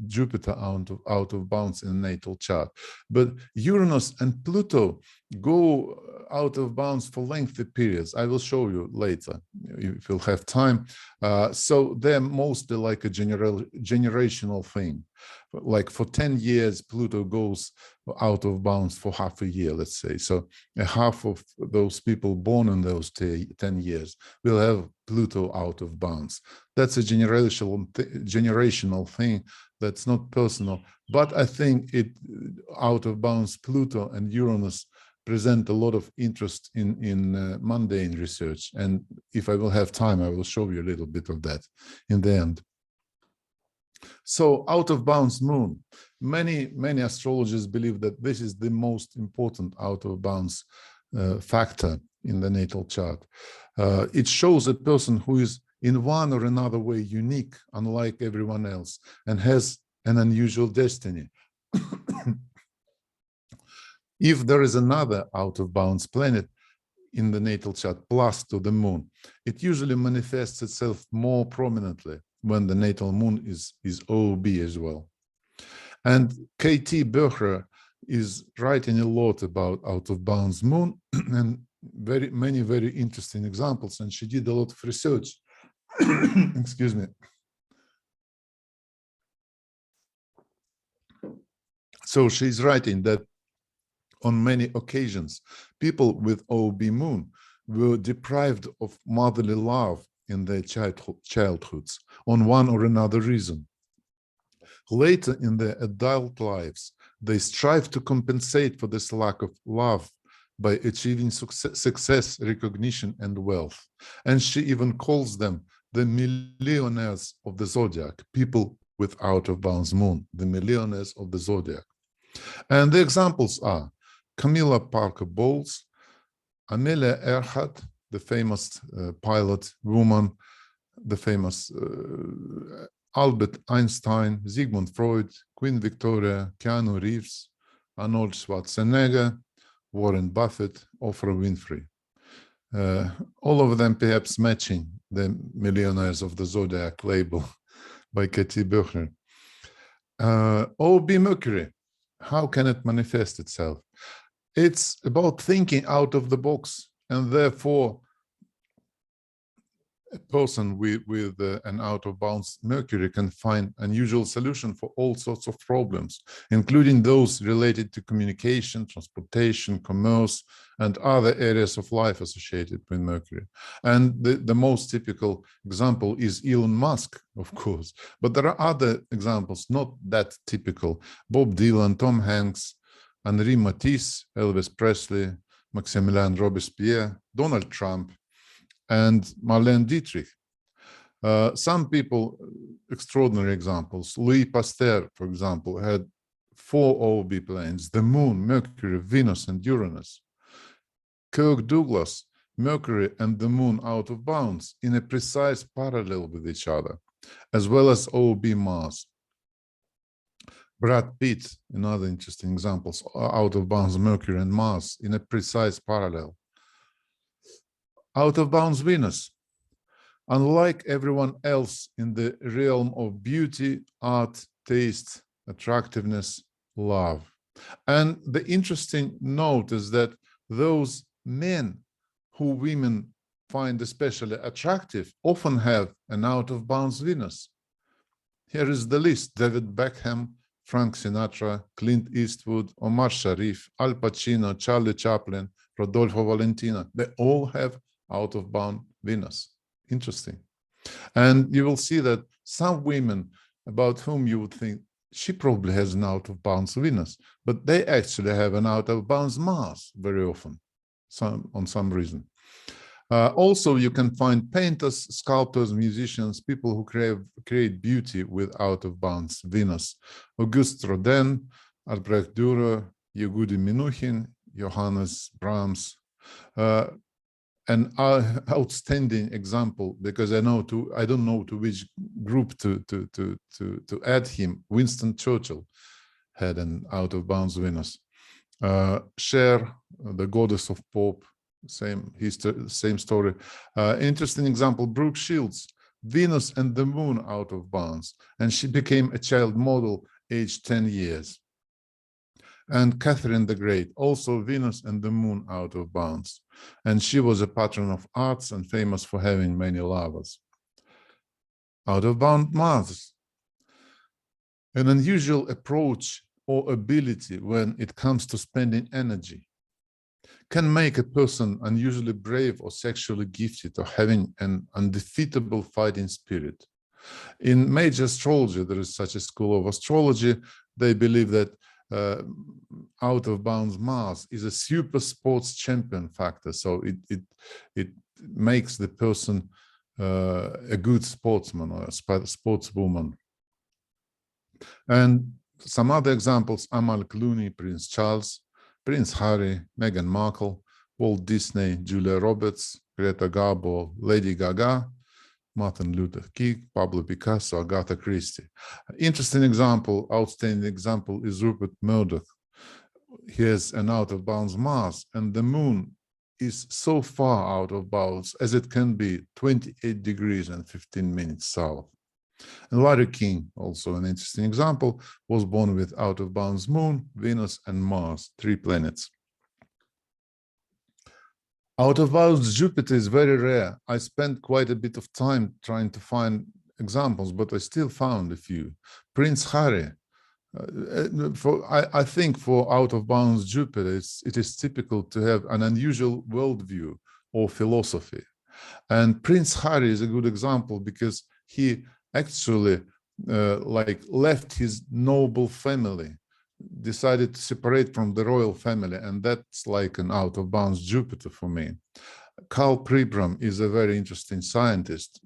Jupiter out of bounds in a natal chart. But Uranus and Pluto go out of bounds for lengthy periods. I will show you later if you'll have time. So they're mostly like a generational thing. Like for 10 years, Pluto goes out of bounds for half a year, let's say. So half of those people born in those 10 years will have Pluto out of bounds. That's a generational thing. That's not personal, but I think it out of bounds Pluto and Uranus present a lot of interest in mundane research. And if I will have time, I will show you a little bit of that in the end. So out of bounds Moon, many astrologers believe that this is the most important out of bounds factor in the natal chart. It shows a person who is in one or another way unique, unlike everyone else, and has an unusual destiny. If there is another out of bounds planet in the natal chart plus to the Moon, it usually manifests itself more prominently when the natal Moon is OOB as well. And K.T. Böhrer is writing a lot about out of bounds Moon and many very interesting examples, and she did a lot of research. Excuse me. So she's writing that on many occasions, people with OOB Moon were deprived of motherly love in their childhoods on one or another reason. Later in their adult lives, they strive to compensate for this lack of love by achieving success, recognition, and wealth. And she even calls them the millionaires of the zodiac, people with out of bounds Moon, the millionaires of the zodiac. And the examples are Camilla Parker Bowles, Amelia Earhart, the famous pilot woman, the famous Albert Einstein, Sigmund Freud, Queen Victoria, Keanu Reeves, Arnold Schwarzenegger, Warren Buffett, Oprah Winfrey. All of them perhaps matching the millionaires of the zodiac label by K.T. Böhrer. OOB Mercury, how can it manifest itself? It's about thinking out of the box, and therefore a person with an out of bounds Mercury can find unusual solution for all sorts of problems, including those related to communication, transportation, commerce, and other areas of life associated with Mercury. And the most typical example is Elon Musk, of course, but there are other examples not that typical. Bob Dylan, Tom Hanks, Henri Matisse, Elvis Presley, Maximilien Robespierre, Donald Trump, and Marlene Dietrich. Some people, extraordinary examples. Louis Pasteur, for example, had 4 OOB planes: the Moon, Mercury, Venus, and Uranus. Kirk Douglas, Mercury and the Moon out of bounds in a precise parallel with each other, as well as OOB Mars. Brad Pitt, another interesting examples, out of bounds Mercury and Mars in a precise parallel. Out of bounds Venus. Unlike everyone else in the realm of beauty, art, taste, attractiveness, love. And the interesting note is that those men who women find especially attractive often have an out of bounds Venus. Here is the list: David Beckham, Frank Sinatra, Clint Eastwood, Omar Sharif, Al Pacino, Charlie Chaplin, Rodolfo Valentino. They all have out of bound Venus. Interesting. And you will see that some women about whom you would think she probably has an out of bounds Venus, but they actually have an out of bounds Mars very often, on some reason. Also, you can find painters, sculptors, musicians, people who create beauty with out-of-bounds Venus. Auguste Rodin, Albrecht Dürer, Yehudi Menuhin, Johannes Brahms. An outstanding example, because I don't know to which group to add him. Winston Churchill had an out-of-bounds Venus. Cher, the goddess of pop, same history, same story. Interesting example, Brooke Shields, Venus and the Moon out of bounds, and she became a child model aged 10 years. And Catherine the Great, also Venus and the Moon out of bounds, and she was a patron of arts and famous for having many lovers. Out of bound Mars, an unusual approach or ability when it comes to spending energy, can make a person unusually brave or sexually gifted or having an undefeatable fighting spirit. In major astrology, there is such a school of astrology. They believe that out of bounds Mars is a super sports champion factor. So it makes the person a good sportsman or a sportswoman. And some other examples: Amal Clooney, Prince Charles, Prince Harry, Meghan Markle, Walt Disney, Julia Roberts, Greta Garbo, Lady Gaga, Martin Luther King, Pablo Picasso, Agatha Christie. Interesting example, outstanding example is Rupert Murdoch. He has an out-of-bounds Mars, and the moon is so far out of bounds as it can be, 28 degrees and 15 minutes south. And Larry King, also an interesting example, was born with out-of-bounds Moon, Venus, and Mars, 3 planets. Out-of-bounds Jupiter is very rare. I spent quite a bit of time trying to find examples, but I still found a few. Prince Harry, I think for out-of-bounds Jupiter, it is typical to have an unusual worldview or philosophy. And Prince Harry is a good example because he actually left his noble family, decided to separate from the royal family, and that's like an out-of-bounds Jupiter for me. Carl Pribram is a very interesting scientist,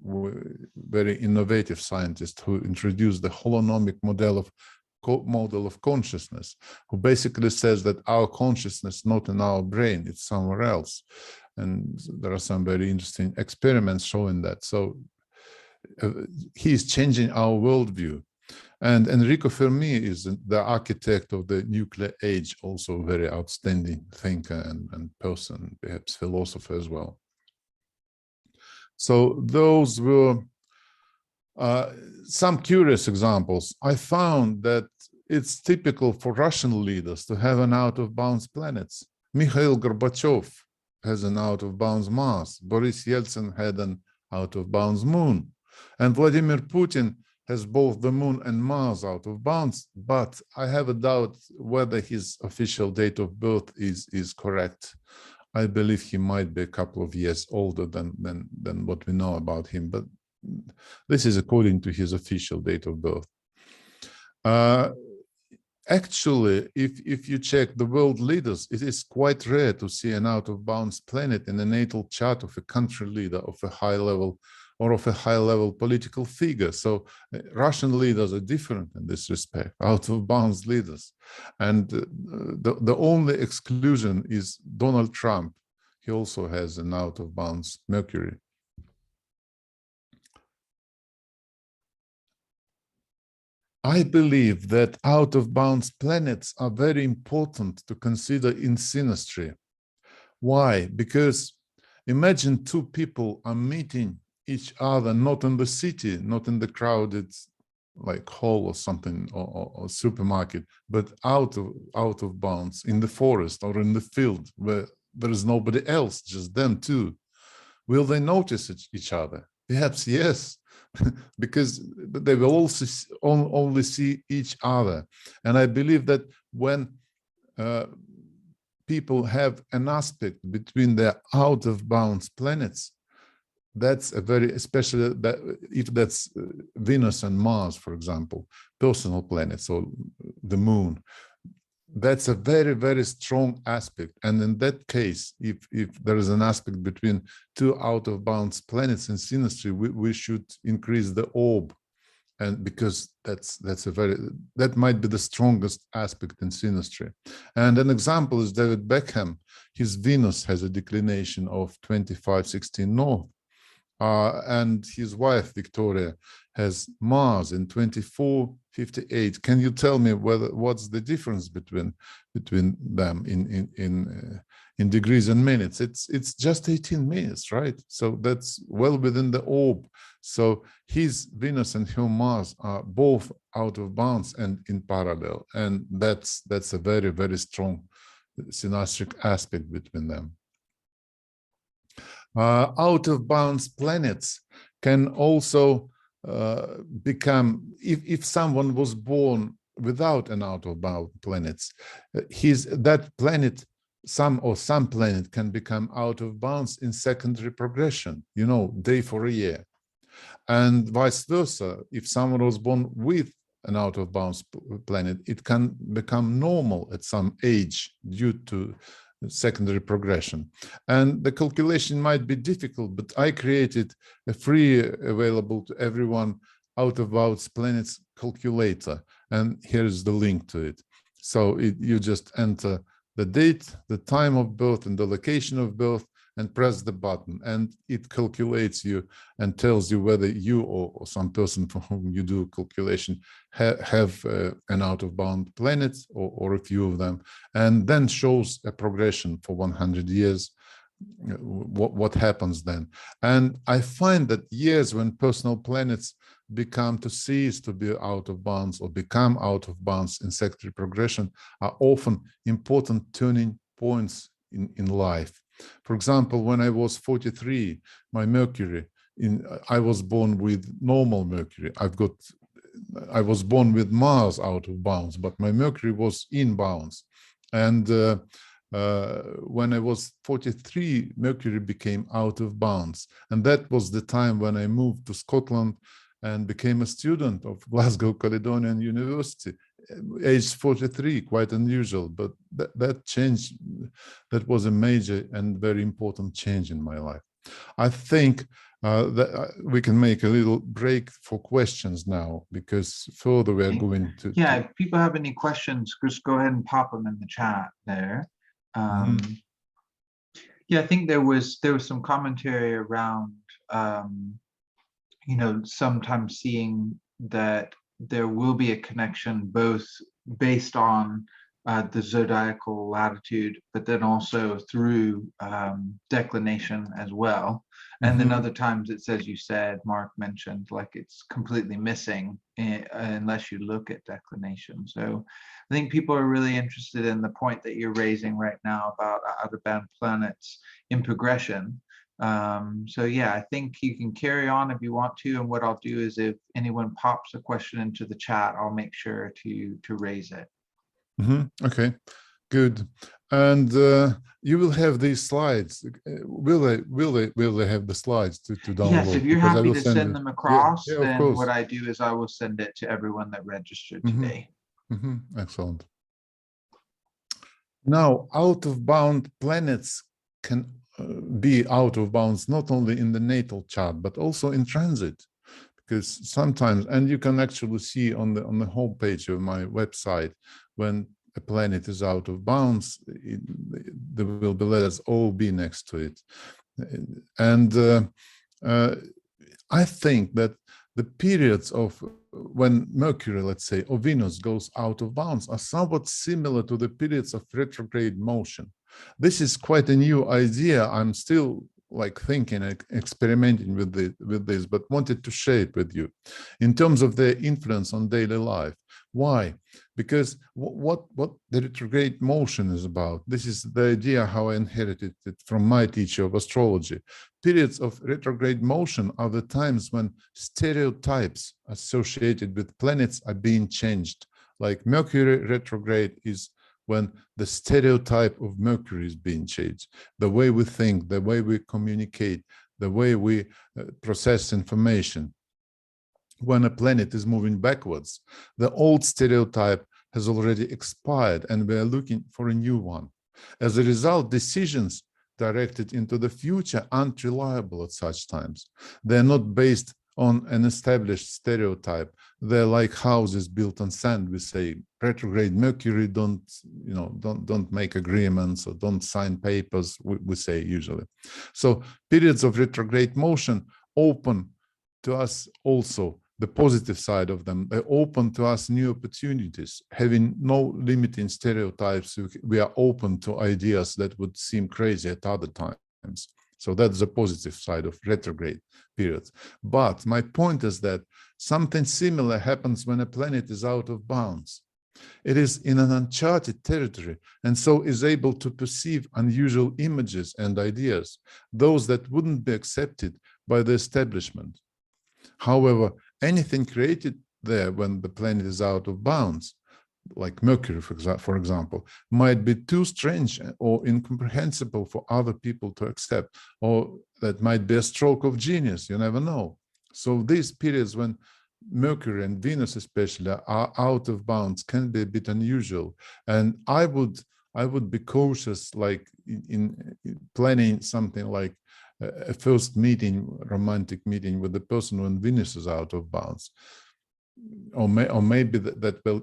very innovative scientist, who introduced the holonomic model of consciousness, who basically says that our consciousness is not in our brain, it's somewhere else. And there are some very interesting experiments showing that. So he is changing our worldview. And Enrico Fermi is the architect of the nuclear age, also a very outstanding thinker and person, perhaps philosopher as well. So those were some curious examples. I found that it's typical for Russian leaders to have an out-of-bounds planets. Mikhail Gorbachev has an out-of-bounds Mars. Boris Yeltsin had an out-of-bounds Moon. And Vladimir Putin has both the Moon and Mars out of bounds, but I have a doubt whether his official date of birth is correct. I believe he might be a couple of years older than what we know about him, but this is according to his official date of birth. Actually, if you check the world leaders, it is quite rare to see an out-of-bounds planet in the natal chart of a country leader of a high level or of a high-level political figure. So Russian leaders are different in this respect, out-of-bounds leaders. And the only exclusion is Donald Trump. He also has an out-of-bounds Mercury. I believe that out-of-bounds planets are very important to consider in synastry. Why? Because imagine two people are meeting each other, not in the city, not in the crowded like hall or something, or supermarket, but out of bounds, in the forest or in the field where there is nobody else, just them two. Will they notice each other? Perhaps yes, because they will also only see each other. And I believe that when people have an aspect between their out of bounds planets, that's a very, especially that if that's Venus and Mars, for example, personal planets, or the moon, that's a very, very strong aspect. And in that case, if there is an aspect between two out of bounds planets in synastry, we should increase the orb. And because that might be the strongest aspect in synastry. And an example is David Beckham. His Venus has a declination of 2516 north. And his wife, Victoria, has Mars in 2458. Can you tell me what's the difference between them in degrees and minutes? It's just 18 minutes, right? So that's well within the orb. So his Venus and her Mars are both out of bounds and in parallel, and that's a very, very strong synastric aspect between them. Out of bounds planets can also become, if someone was born without an out of bound planets, that planet, some planet can become out of bounds in secondary progression, day for a year. And vice versa, if someone was born with an out of bounds planet, it can become normal at some age due to secondary progression. And the calculation might be difficult, but I created a free available to everyone out of bounds planets calculator, and here's the link to it. So you just enter the date, the time of birth, and the location of birth, and press the button, and it calculates you and tells you whether you or some person for whom you do calculation have an out-of-bound planet or a few of them, and then shows a progression for 100 years, what happens then. And I find that years when personal planets become to cease to be out of bounds or become out of bounds in secondary progression are often important turning points in life. For example, when I was 43, my Mercury, I was born with normal Mercury. I was born with Mars out of bounds, but my Mercury was in bounds. And when I was 43, Mercury became out of bounds. And that was the time when I moved to Scotland and became a student of Glasgow Caledonian University. Age 43, quite unusual, but that change, that was a major and very important change in my life. I think that we can make a little break for questions now, because further we are going to... Yeah, if people have any questions, just go ahead and pop them in the chat there. Yeah, I think there was some commentary around, sometimes seeing that there will be a connection both based on the zodiacal latitude, but then also through declination as well. And then other times it's, as you said, Mark mentioned, like it's completely missing unless you look at declination. So I think people are really interested in the point that you're raising right now about out-of-bound planets in progression. So yeah, I think you can carry on if you want to, and what I'll do is if anyone pops a question into the chat, I'll make sure to raise it. Okay, good. And you will have these slides. Will they have the slides to download? Yes, if you're happy to send them across, yeah, then what I do is I will send it to everyone that registered today. Excellent. Now, out-of-bound planets can be out of bounds not only in the natal chart but also in transit, because sometimes, and you can actually see on the homepage of my website, when a planet is out of bounds, there will be letters OOB next to it. And I think that the periods of when Mercury, let's say, or Venus goes out of bounds are somewhat similar to the periods of retrograde motion. This is quite a new idea. I'm still thinking, experimenting with this, but wanted to share it with you in terms of their influence on daily life. Why? Because what the retrograde motion is about, this is the idea how I inherited it from my teacher of astrology. Periods of retrograde motion are the times when stereotypes associated with planets are being changed. Like Mercury retrograde is when the stereotype of Mercury is being changed, the way we think, the way we communicate, the way we process information. When a planet is moving backwards, the old stereotype has already expired and we are looking for a new one. As a result, decisions directed into the future aren't reliable at such times. They're not based on an established stereotype. They're like houses built on sand. We say retrograde Mercury, don't make agreements or don't sign papers, we say usually. So periods of retrograde motion open to us also the positive side of them. They open to us new opportunities. Having no limiting stereotypes, we are open to ideas that would seem crazy at other times. So that's the positive side of retrograde periods. But my point is that something similar happens when a planet is out of bounds. It is in an uncharted territory and so is able to perceive unusual images and ideas, those that wouldn't be accepted by the establishment. However, anything created there when the planet is out of bounds, like Mercury, for example, might be too strange or incomprehensible for other people to accept, or that might be a stroke of genius, you never know. So these periods when Mercury and Venus especially are out of bounds can be a bit unusual. And I would be cautious, like in planning something like a first meeting, romantic meeting with the person when Venus is out of bounds. Or maybe that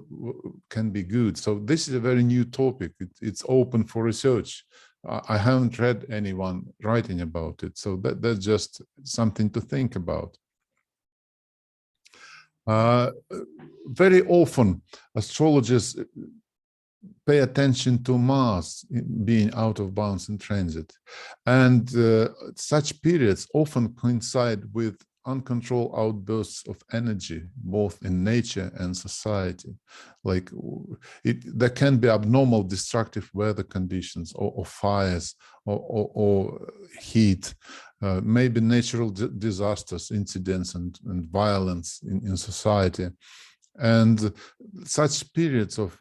can be good. So this is a very new topic. It's open for research. I haven't read anyone writing about it. So that's just something to think about. Very often, astrologers pay attention to Mars being out of bounds in transit. And such periods often coincide with uncontrolled outbursts of energy, both in nature and society. Like there can be abnormal destructive weather conditions or fires or heat, maybe natural disasters, incidents and violence in society. And such periods of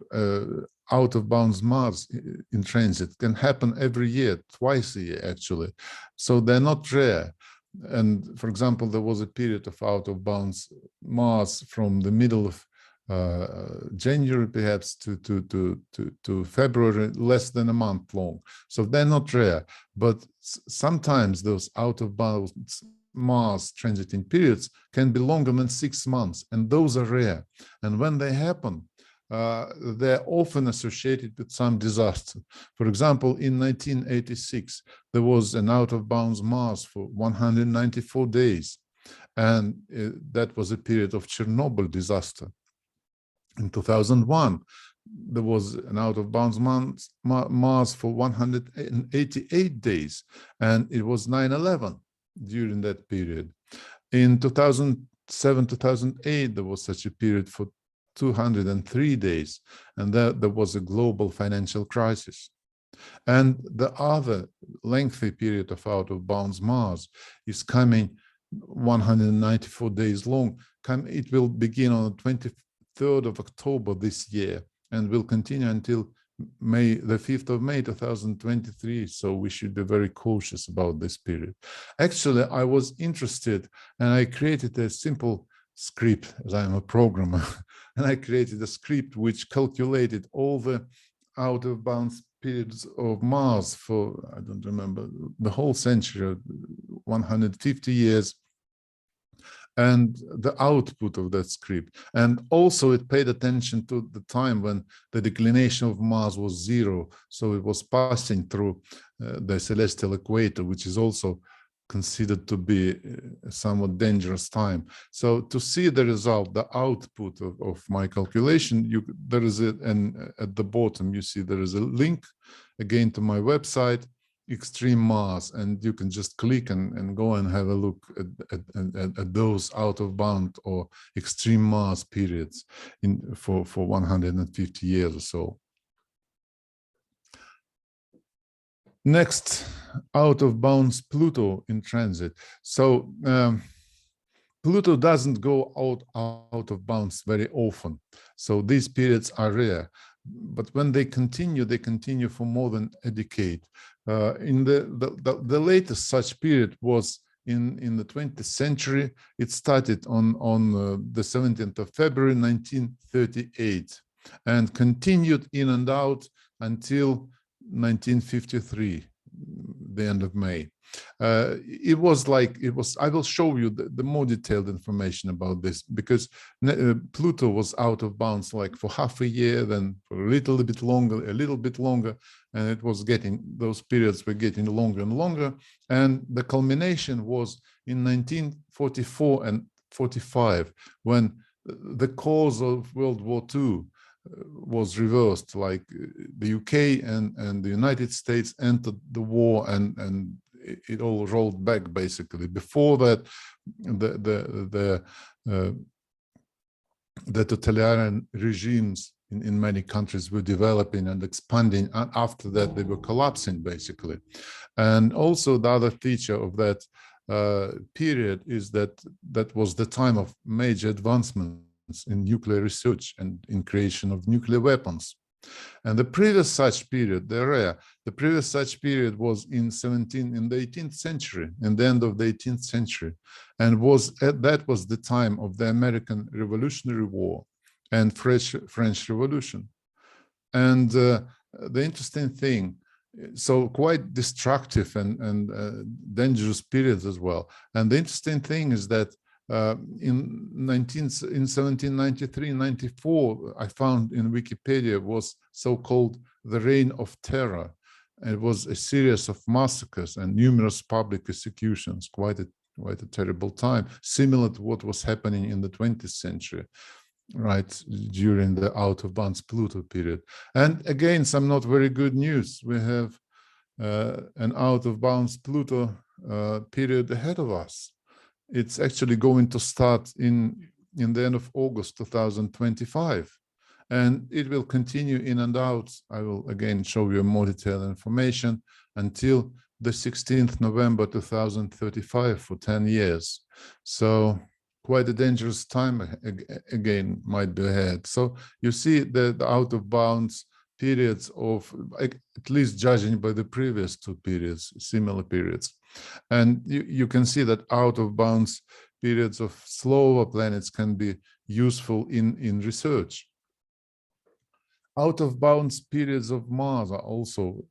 out of bounds Mars in transit can happen every year, twice a year actually. So they're not rare. And for example, there was a period of out of bounds Mars from the middle of January perhaps to February, less than a month long. So they're not rare, but sometimes those out of bounds Mars transiting periods can be longer than 6 months, and those are rare. And when they happen, they're often associated with some disaster. For example, in 1986, there was an out-of-bounds Mars for 194 days, and that was a period of Chernobyl disaster. In 2001, there was an out-of-bounds Mars for 188 days, and it was 9/11 during that period. In 2007, 2008, there was such a period for 203 days, and there was a global financial crisis. And the other lengthy period of out-of-bounds Mars is coming 194 days long. It will begin on the 23rd of October this year and will continue until the 5th of May 2023. So we should be very cautious about this period. Actually, I was interested and I created a simple script, as I'm a programmer, and I created a script which calculated all the out-of-bounds periods of Mars for, I don't remember, the whole century, 150 years, and the output of that script. And also it paid attention to the time when the declination of Mars was 0. So it was passing through the celestial equator, which is also considered to be a somewhat dangerous time. So to see the result, the output of my calculation, there is at the bottom, you see there is a link again to my website, Extreme Mars, and you can just click and go and have a look at those out of bound or extreme Mars periods for 150 years or so. Next, out of bounds Pluto in transit. So Pluto doesn't go out of bounds very often. So these periods are rare. But when they continue for more than a decade. In the latest such period was in the 20th century. It started on the 17th of February 1938. and continued in and out until 1953, the end of May. It was, I will show you the more detailed information about this, because Pluto was out of bounds like for half a year, then for a little bit longer, and it was those periods were getting longer and longer. And the culmination was in 1944 and 45, when the cause of World War II was reversed, like the UK and the United States entered the war, and it all rolled back basically. Before that, the totalitarian regimes in many countries were developing and expanding, and after that they were collapsing basically. And also the other feature of that period is that was the time of major advancements in nuclear research and in creation of nuclear weapons. And the previous such period, the previous such period was in the 18th century, in the end of the 18th century, and that was the time of the American Revolutionary War and French Revolution. And the interesting thing, so quite destructive and dangerous periods as well. And the interesting thing is that in 1793-94, I found in Wikipedia, was so-called the Reign of Terror. It was a series of massacres and numerous public executions, quite a terrible time, similar to what was happening in the 20th century, right, during the out of bounds Pluto period. And again, some not very good news. We have an out of bounds Pluto period ahead of us. It's actually going to start in the end of August 2025, and it will continue in and out. I will again show you more detailed information until the 16th November 2035 for 10 years. So quite a dangerous time again might be ahead. So you see the out of bounds periods of, at least judging by the previous two periods, similar periods. And you can see that out of bounds periods of slower planets can be useful in research. Out of bounds periods of Mars are also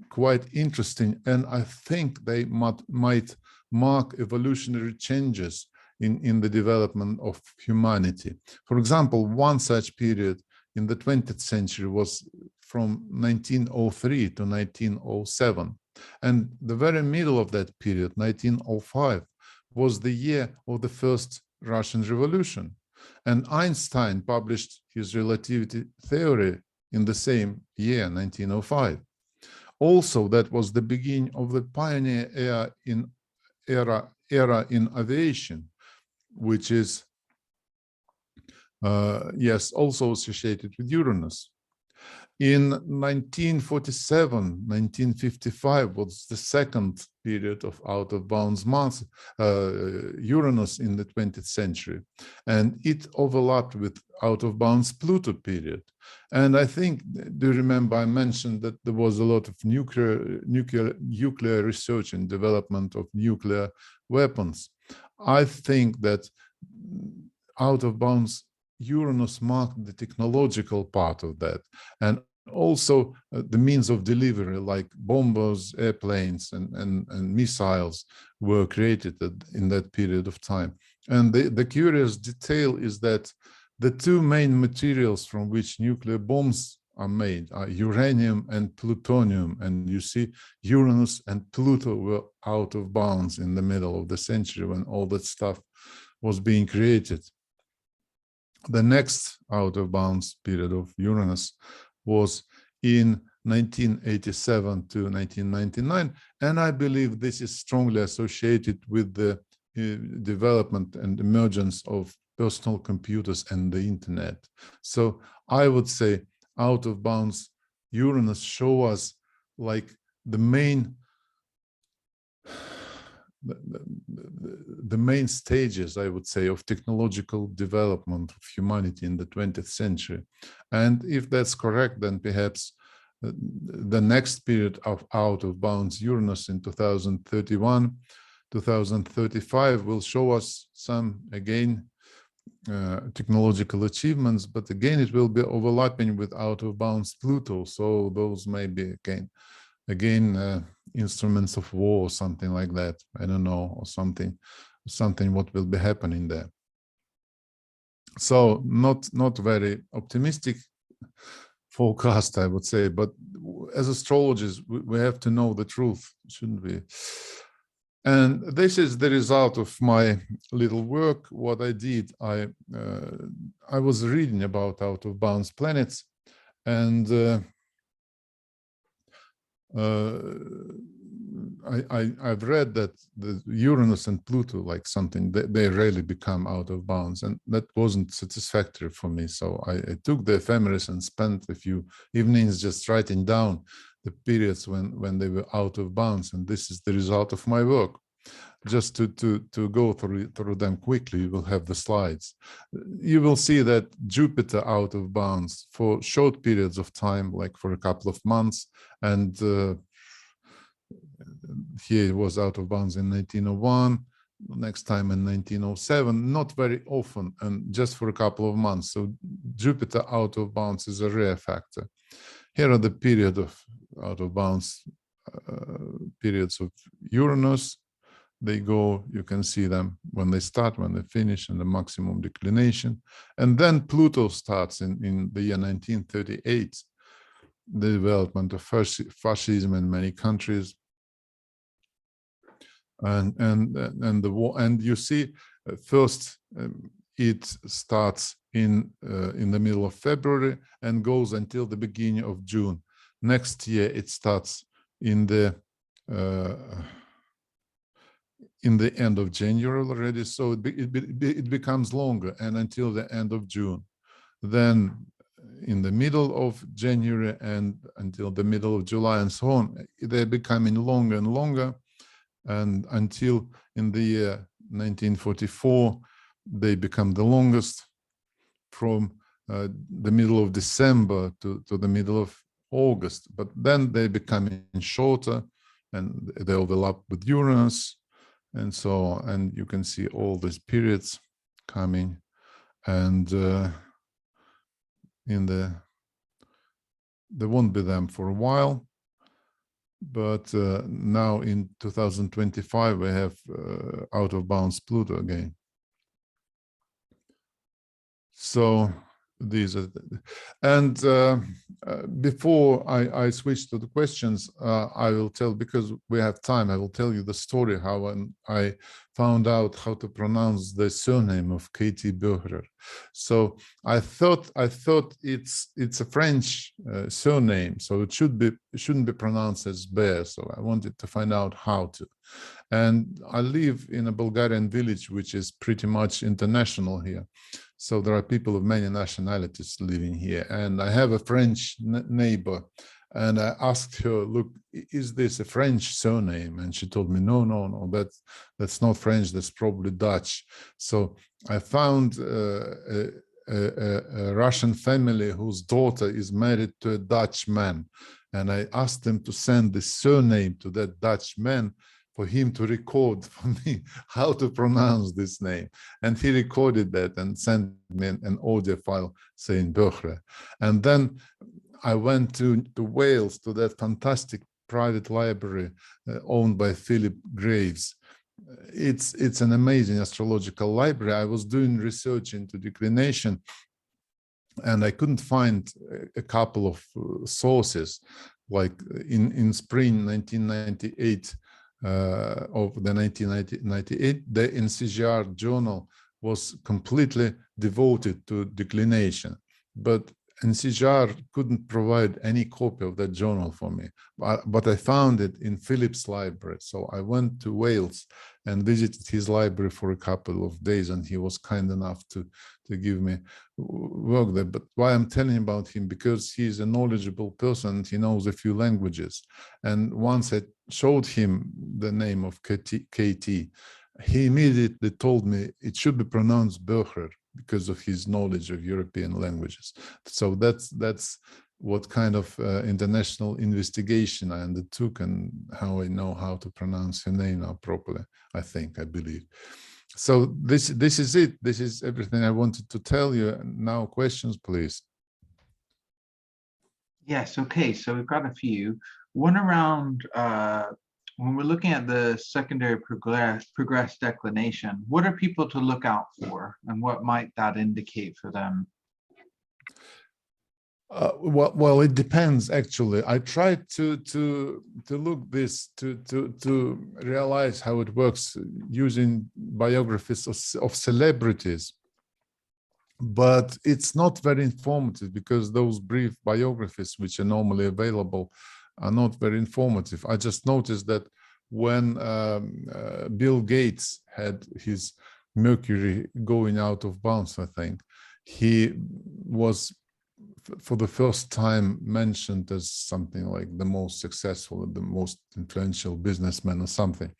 quite interesting, and I think they might mark evolutionary changes in the development of humanity. For example, one such period in the 20th century was from 1903 to 1907. And the very middle of that period, 1905, was the year of the first Russian Revolution. And Einstein published his relativity theory in the same year, 1905. Also, that was the beginning of the pioneer era in aviation, which is, yes, also associated with Uranus. In 1947, 1955 was the second period of out of bounds Mars, Uranus in the 20th century, and it overlapped with out of bounds Pluto period. And I think, do you remember I mentioned that there was a lot of nuclear research and development of nuclear weapons. I think that out of bounds Uranus marked the technological part of that, and also the means of delivery, like bombers, airplanes, and missiles were created in that period of time. And the curious detail is that the two main materials from which nuclear bombs are made are uranium and plutonium, and you see Uranus and Pluto were out of bounds in the middle of the century when all that stuff was being created. The next out of bounds period of Uranus was in 1987 to 1999, and I believe this is strongly associated with the development and emergence of personal computers and the internet. So I would say out of bounds Uranus show us like the main stages, I would say, of technological development of humanity in the 20th century. And if that's correct, then perhaps the next period of out of bounds Uranus in 2031, 2035 will show us some, again, technological achievements, but again, it will be overlapping with out of bounds Pluto. So those may be again instruments of war or something like that. I don't know, or something what will be happening there. So not very optimistic forecast, I would say, but as astrologers, we have to know the truth, shouldn't we? And this is the result of my little work. What I did, I was reading about out of bounds planets, and I've read that the Uranus and Pluto, like something, they rarely become out of bounds, and that wasn't satisfactory for me. So I took the ephemeris and spent a few evenings just writing down the periods when they were out of bounds, and this is the result of my work. Just to go through them quickly, you will have the slides. You will see that Jupiter out of bounds for short periods of time, like for a couple of months, and here it was out of bounds in 1901, next time in 1907, not very often, and just for a couple of months. So Jupiter out of bounds is a rare factor. Here are the period of out of bounds periods of Uranus. They go, you can see them when they start, when they finish, and the maximum declination. And then Pluto starts in the year 1938, the development of fascism in many countries. And the war, and you see, first it starts in the middle of February and goes until the beginning of June. Next year it starts in the end of January already, so it becomes longer and until the end of June. Then in the middle of January and until the middle of July and so on, they're becoming longer and longer, and until in the year 1944, they become the longest from the middle of December to the middle of August, but then they become shorter and they overlap with Uranus and so on. And you can see all these periods coming, and they won't be them for a while, but now in 2025 we have out of bounds Pluto again. So these are, and before I switch to the questions, I will tell, because we have time, I will tell you the story how I found out how to pronounce the surname of Katie Böhrer. So I thought it's a French surname, so it shouldn't be pronounced as Bear. So I wanted to find out how to. And I live in a Bulgarian village, which is pretty much international here. So there are people of many nationalities living here. And I have a French neighbor, and I asked her, look, is this a French surname? And she told me, no, that's not French, that's probably Dutch. So I found a Russian family whose daughter is married to a Dutch man. And I asked them to send the surname to that Dutch man for him to record for me how to pronounce this name. And he recorded that and sent me an audio file saying Böhrer. And then I went to Wales, to that fantastic private library owned by Philip Graves. It's an amazing astrological library. I was doing research into declination, and I couldn't find a couple of sources, like in spring 1998, of the 1998, the NCGR journal was completely devoted to declination, but NCGR couldn't provide any copy of that journal for me, but I found it in Philip's library. So I went to Wales and visited his library for a couple of days, and he was kind enough to give me work there. But why I'm telling about him, because he's a knowledgeable person, he knows a few languages. And once I showed him the name of KT, he immediately told me it should be pronounced Böhrer, because of his knowledge of European languages. So that's what kind of international investigation I undertook, and how I know how to pronounce her name now properly, I believe. So this is it. This is everything I wanted to tell you. Now questions, please. Yes, okay, so we've got a few. One around when we're looking at the secondary progress declination, what are people to look out for and what might that indicate for them? Well, it depends. Actually, I tried to look this to realize how it works using biographies of celebrities, but it's not very informative because those brief biographies, which are normally available, are not very informative. I just noticed that when Bill Gates had his Mercury going out of bounds, I think he was for the first time mentioned as something like the most successful, the most influential businessman or something.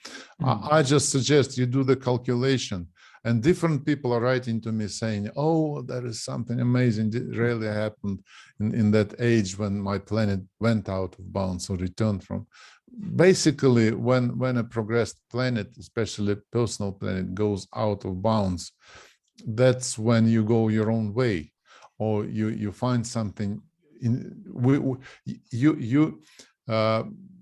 I just suggest you do the calculation, and different people are writing to me saying, oh, there is something amazing that really happened in that age when my planet went out of bounds or returned from. Basically, when a progressed planet, especially a personal planet, goes out of bounds, that's when you go your own way, or you find something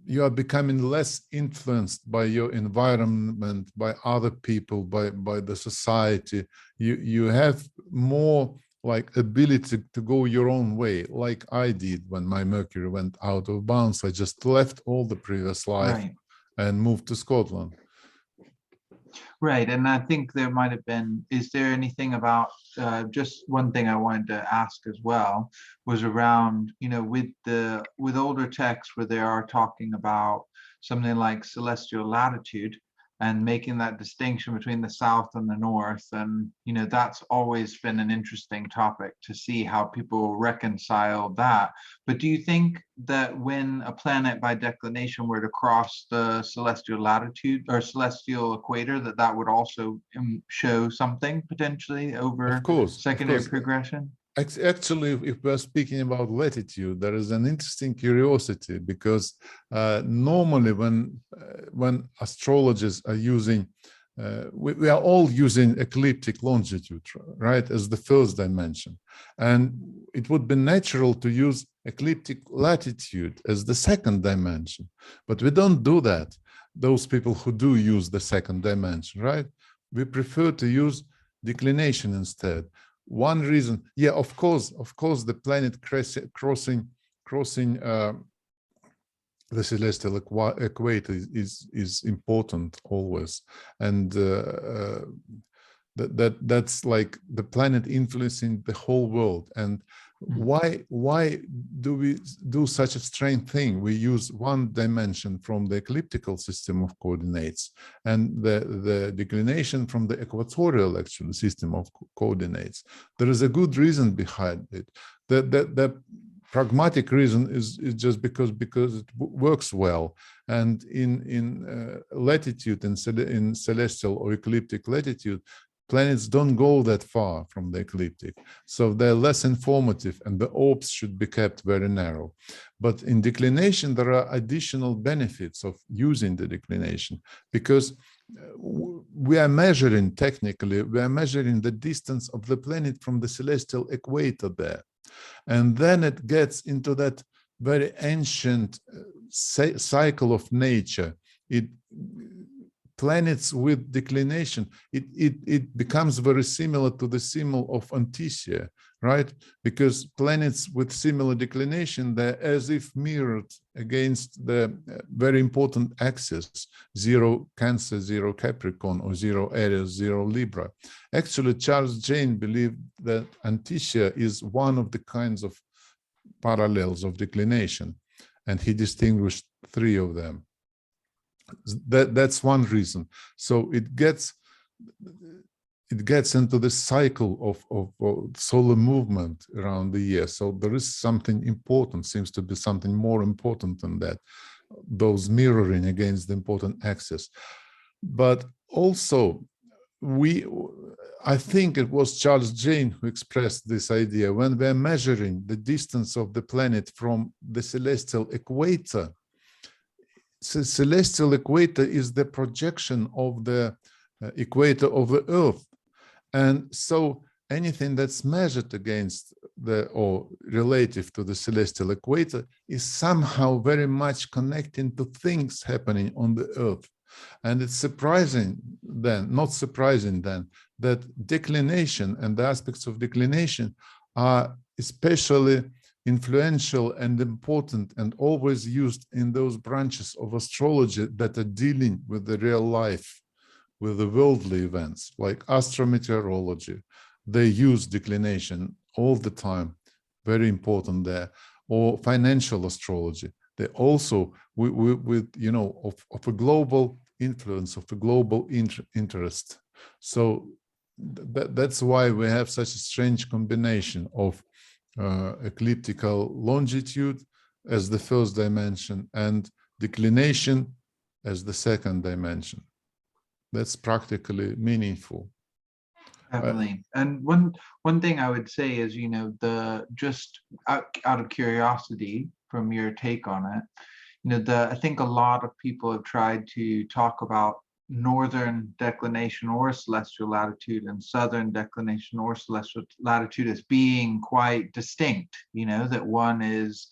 you are becoming less influenced by your environment, by other people, by the society. You have more like ability to go your own way, like I did when my Mercury went out of bounds. I just left all the previous life and moved to Scotland. Right, and I think there might have been, is there anything about, just one thing I wanted to ask as well, was around, you know, with older texts where they are talking about something like celestial latitude and making that distinction between the south and the north. And, you know, that's always been an interesting topic to see how people reconcile that. But do you think that when a planet by declination were to cross the celestial latitude or celestial equator, that would also show something potentially over secondary progression? Actually, if we're speaking about latitude, there is an interesting curiosity, because normally when astrologers are using, we are all using ecliptic longitude, right, as the first dimension. And it would be natural to use ecliptic latitude as the second dimension. But we don't do that. Those people who do use the second dimension, right? We prefer to use declination instead. One reason, yeah, of course, the planet crossing the celestial equator is important always, and that's like the planet influencing the whole world. And why do we do such a strange thing? We use one dimension from the ecliptical system of coordinates and the declination from the equatorial actual system of coordinates. There is a good reason behind it. The pragmatic reason is just because it works well. And in latitude, in celestial or ecliptic latitude, planets don't go that far from the ecliptic, so they're less informative, and the orbs should be kept very narrow. But in declination, there are additional benefits of using the declination, because we are measuring, technically, we are measuring the distance of the planet from the celestial equator there. And then it gets into that very ancient cycle of nature. Planets with declination, it becomes very similar to the symbol of Anticia, right? Because planets with similar declination, they're as if mirrored against the very important axis, 0 Cancer, 0 Capricorn, or 0 Aries, 0 Libra. Actually, Charles Jane believed that Anticia is one of the kinds of parallels of declination, and he distinguished 3 of them. That's one reason. So it gets into the cycle of solar movement around the year. So there is something important, seems to be something more important than that, those mirroring against the important axis. But also, I think it was Charles Jane who expressed this idea. When we're measuring the distance of the planet from the celestial equator, celestial equator is the projection of the equator of the Earth. And so anything that's measured against the or relative to the celestial equator is somehow very much connecting to things happening on the Earth. And it's surprising then, not surprising then, that declination and the aspects of declination are especially influential and important and always used in those branches of astrology that are dealing with the real life, with the worldly events, like astrometeorology. They use declination all the time, very important there, or financial astrology. They also, with you know, of a global influence, of a global interest. So that's why we have such a strange combination of ecliptical longitude as the first dimension and declination as the second dimension. That's practically meaningful. Definitely. And one thing I would say is, you know, just out of curiosity from your take on it, you know, I think a lot of people have tried to talk about northern declination or celestial latitude and southern declination or celestial latitude as being quite distinct, you know, that one is,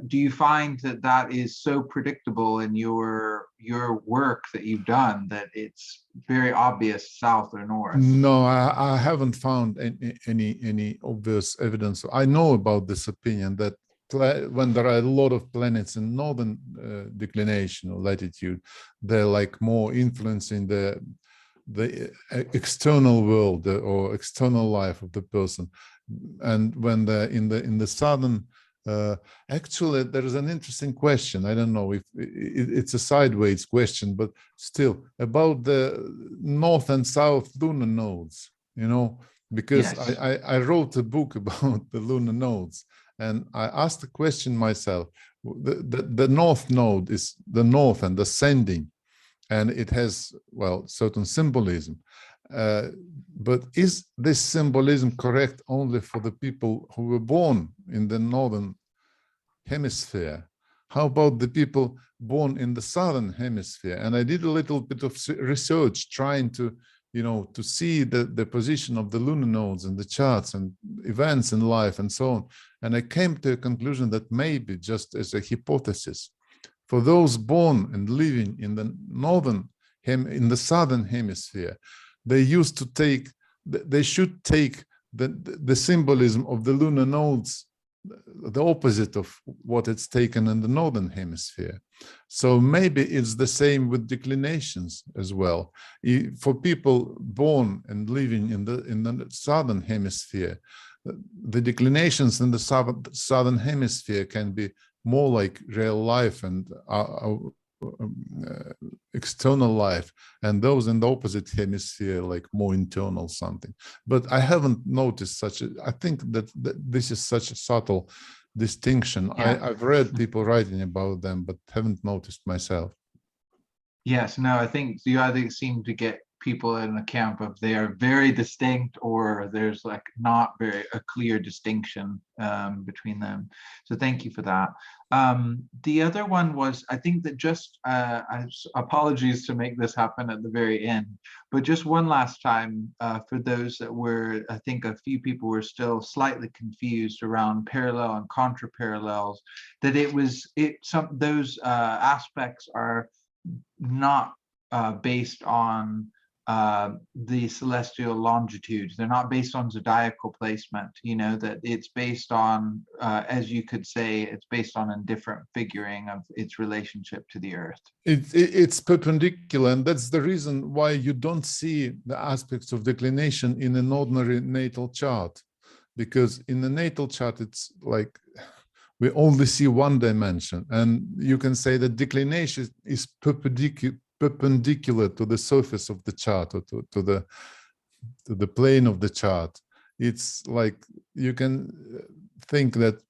do you find that that is so predictable in your work that you've done that it's very obvious south or north? No, I haven't found any obvious evidence. I know about this opinion that when there are a lot of planets in northern declination or latitude, they're like more influencing the external world or external life of the person, and when they're in the southern. Actually, there is an interesting question. I don't know if it's a sideways question, but still about the north and south lunar nodes, you know, because Yes. I wrote a book about the lunar nodes. And I asked the question myself, the north node is the north and ascending, and it has, well, certain symbolism. But is this symbolism correct only for the people who were born in the northern hemisphere? How about the people born in the southern hemisphere? And I did a little bit of research trying to, you know, to see the position of the lunar nodes and the charts and events in life and so on. And I came to a conclusion that maybe, just as a hypothesis, for those born and living in the in the southern hemisphere, they used to take, they should take the symbolism of the lunar nodes, the opposite of what it's taken in the northern hemisphere. So maybe it's the same with declinations as well. For people born and living in the southern hemisphere, the declinations in the southern hemisphere can be more like real life and external life, and those in the opposite hemisphere like more internal something. But I haven't noticed such a, I think that this is such a subtle distinction. Yeah. I've read people writing about them, but haven't noticed myself. Yes, no, I think you either seem to get people in the camp of they are very distinct, or there's like not very a clear distinction between them. So thank you for that. The other one was, I think that just apologies to make this happen at the very end, but just one last time for those that were, I think a few people were still slightly confused around parallel and contra parallels, that those aspects are not based on the celestial longitudes. They're not based on zodiacal placement, you know, that it's based on, as you could say, it's based on a different figuring of its relationship to the Earth. It's perpendicular, and that's the reason why you don't see the aspects of declination in an ordinary natal chart, because in the natal chart, it's like we only see one dimension, and you can say that declination is perpendicular to the surface of the chart, or to the plane of the chart. It's like you can think that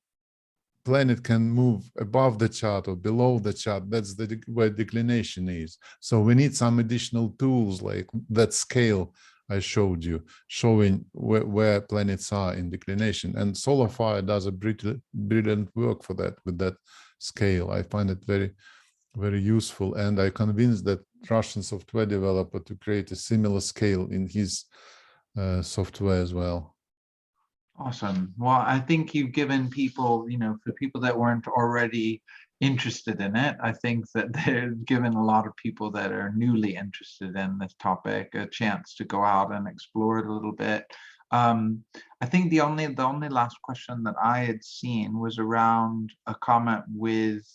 planet can move above the chart or below the chart. That's where declination is. So we need some additional tools like that scale I showed you, showing where planets are in declination. And Solar Fire does a brilliant work for that with that scale. I find it very, very useful, and I'm convinced that Russian software developer to create a similar scale in his software as well. Awesome. Well, I think you've given people, for people that weren't already interested in it, I think that they've given a lot of people that are newly interested in this topic a chance to go out and explore it a little bit. I think the only last question that I had seen was around a comment with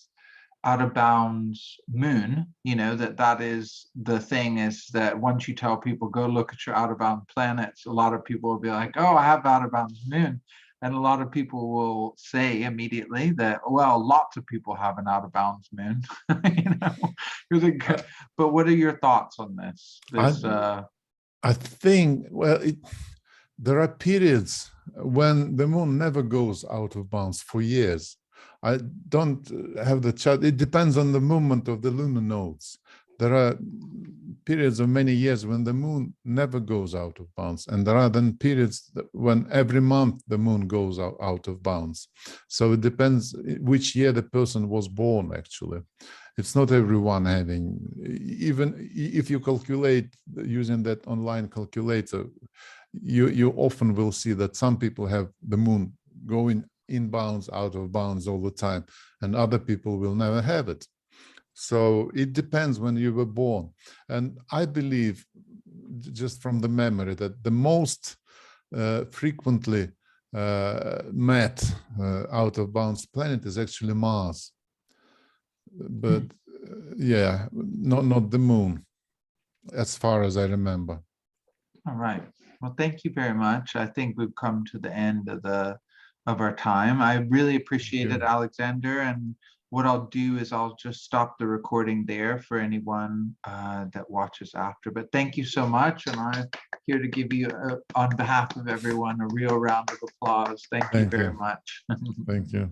out of bounds moon, that is the thing, is that once you tell people go look at your out of bounds planets, a lot of people will be like, oh, I have out of bounds moon. And a lot of people will say immediately that, well, lots of people have an out of bounds moon. But what are your thoughts on this? I think, well, there are periods when the moon never goes out of bounds for years. I don't have the chart. It depends on the movement of the lunar nodes. There are periods of many years when the moon never goes out of bounds. And there are then periods when every month the moon goes out of bounds. So it depends which year the person was born, actually. It's not everyone having, even if you calculate using that online calculator, you often will see that some people have the moon going in bounds, out of bounds all the time, and other people will never have it. So it depends when you were born. And I believe, just from the memory, that the most frequently met out of bounds planet is actually Mars. But yeah, not the moon, as far as I remember. All right. Well, thank you very much. I think we've come to the end of our time. I really appreciate it, Alexander. And what I'll do is I'll just stop the recording there for anyone that watches after. But thank you so much. And I'm here to give you, on behalf of everyone, a real round of applause. Thank you very much. Thank you.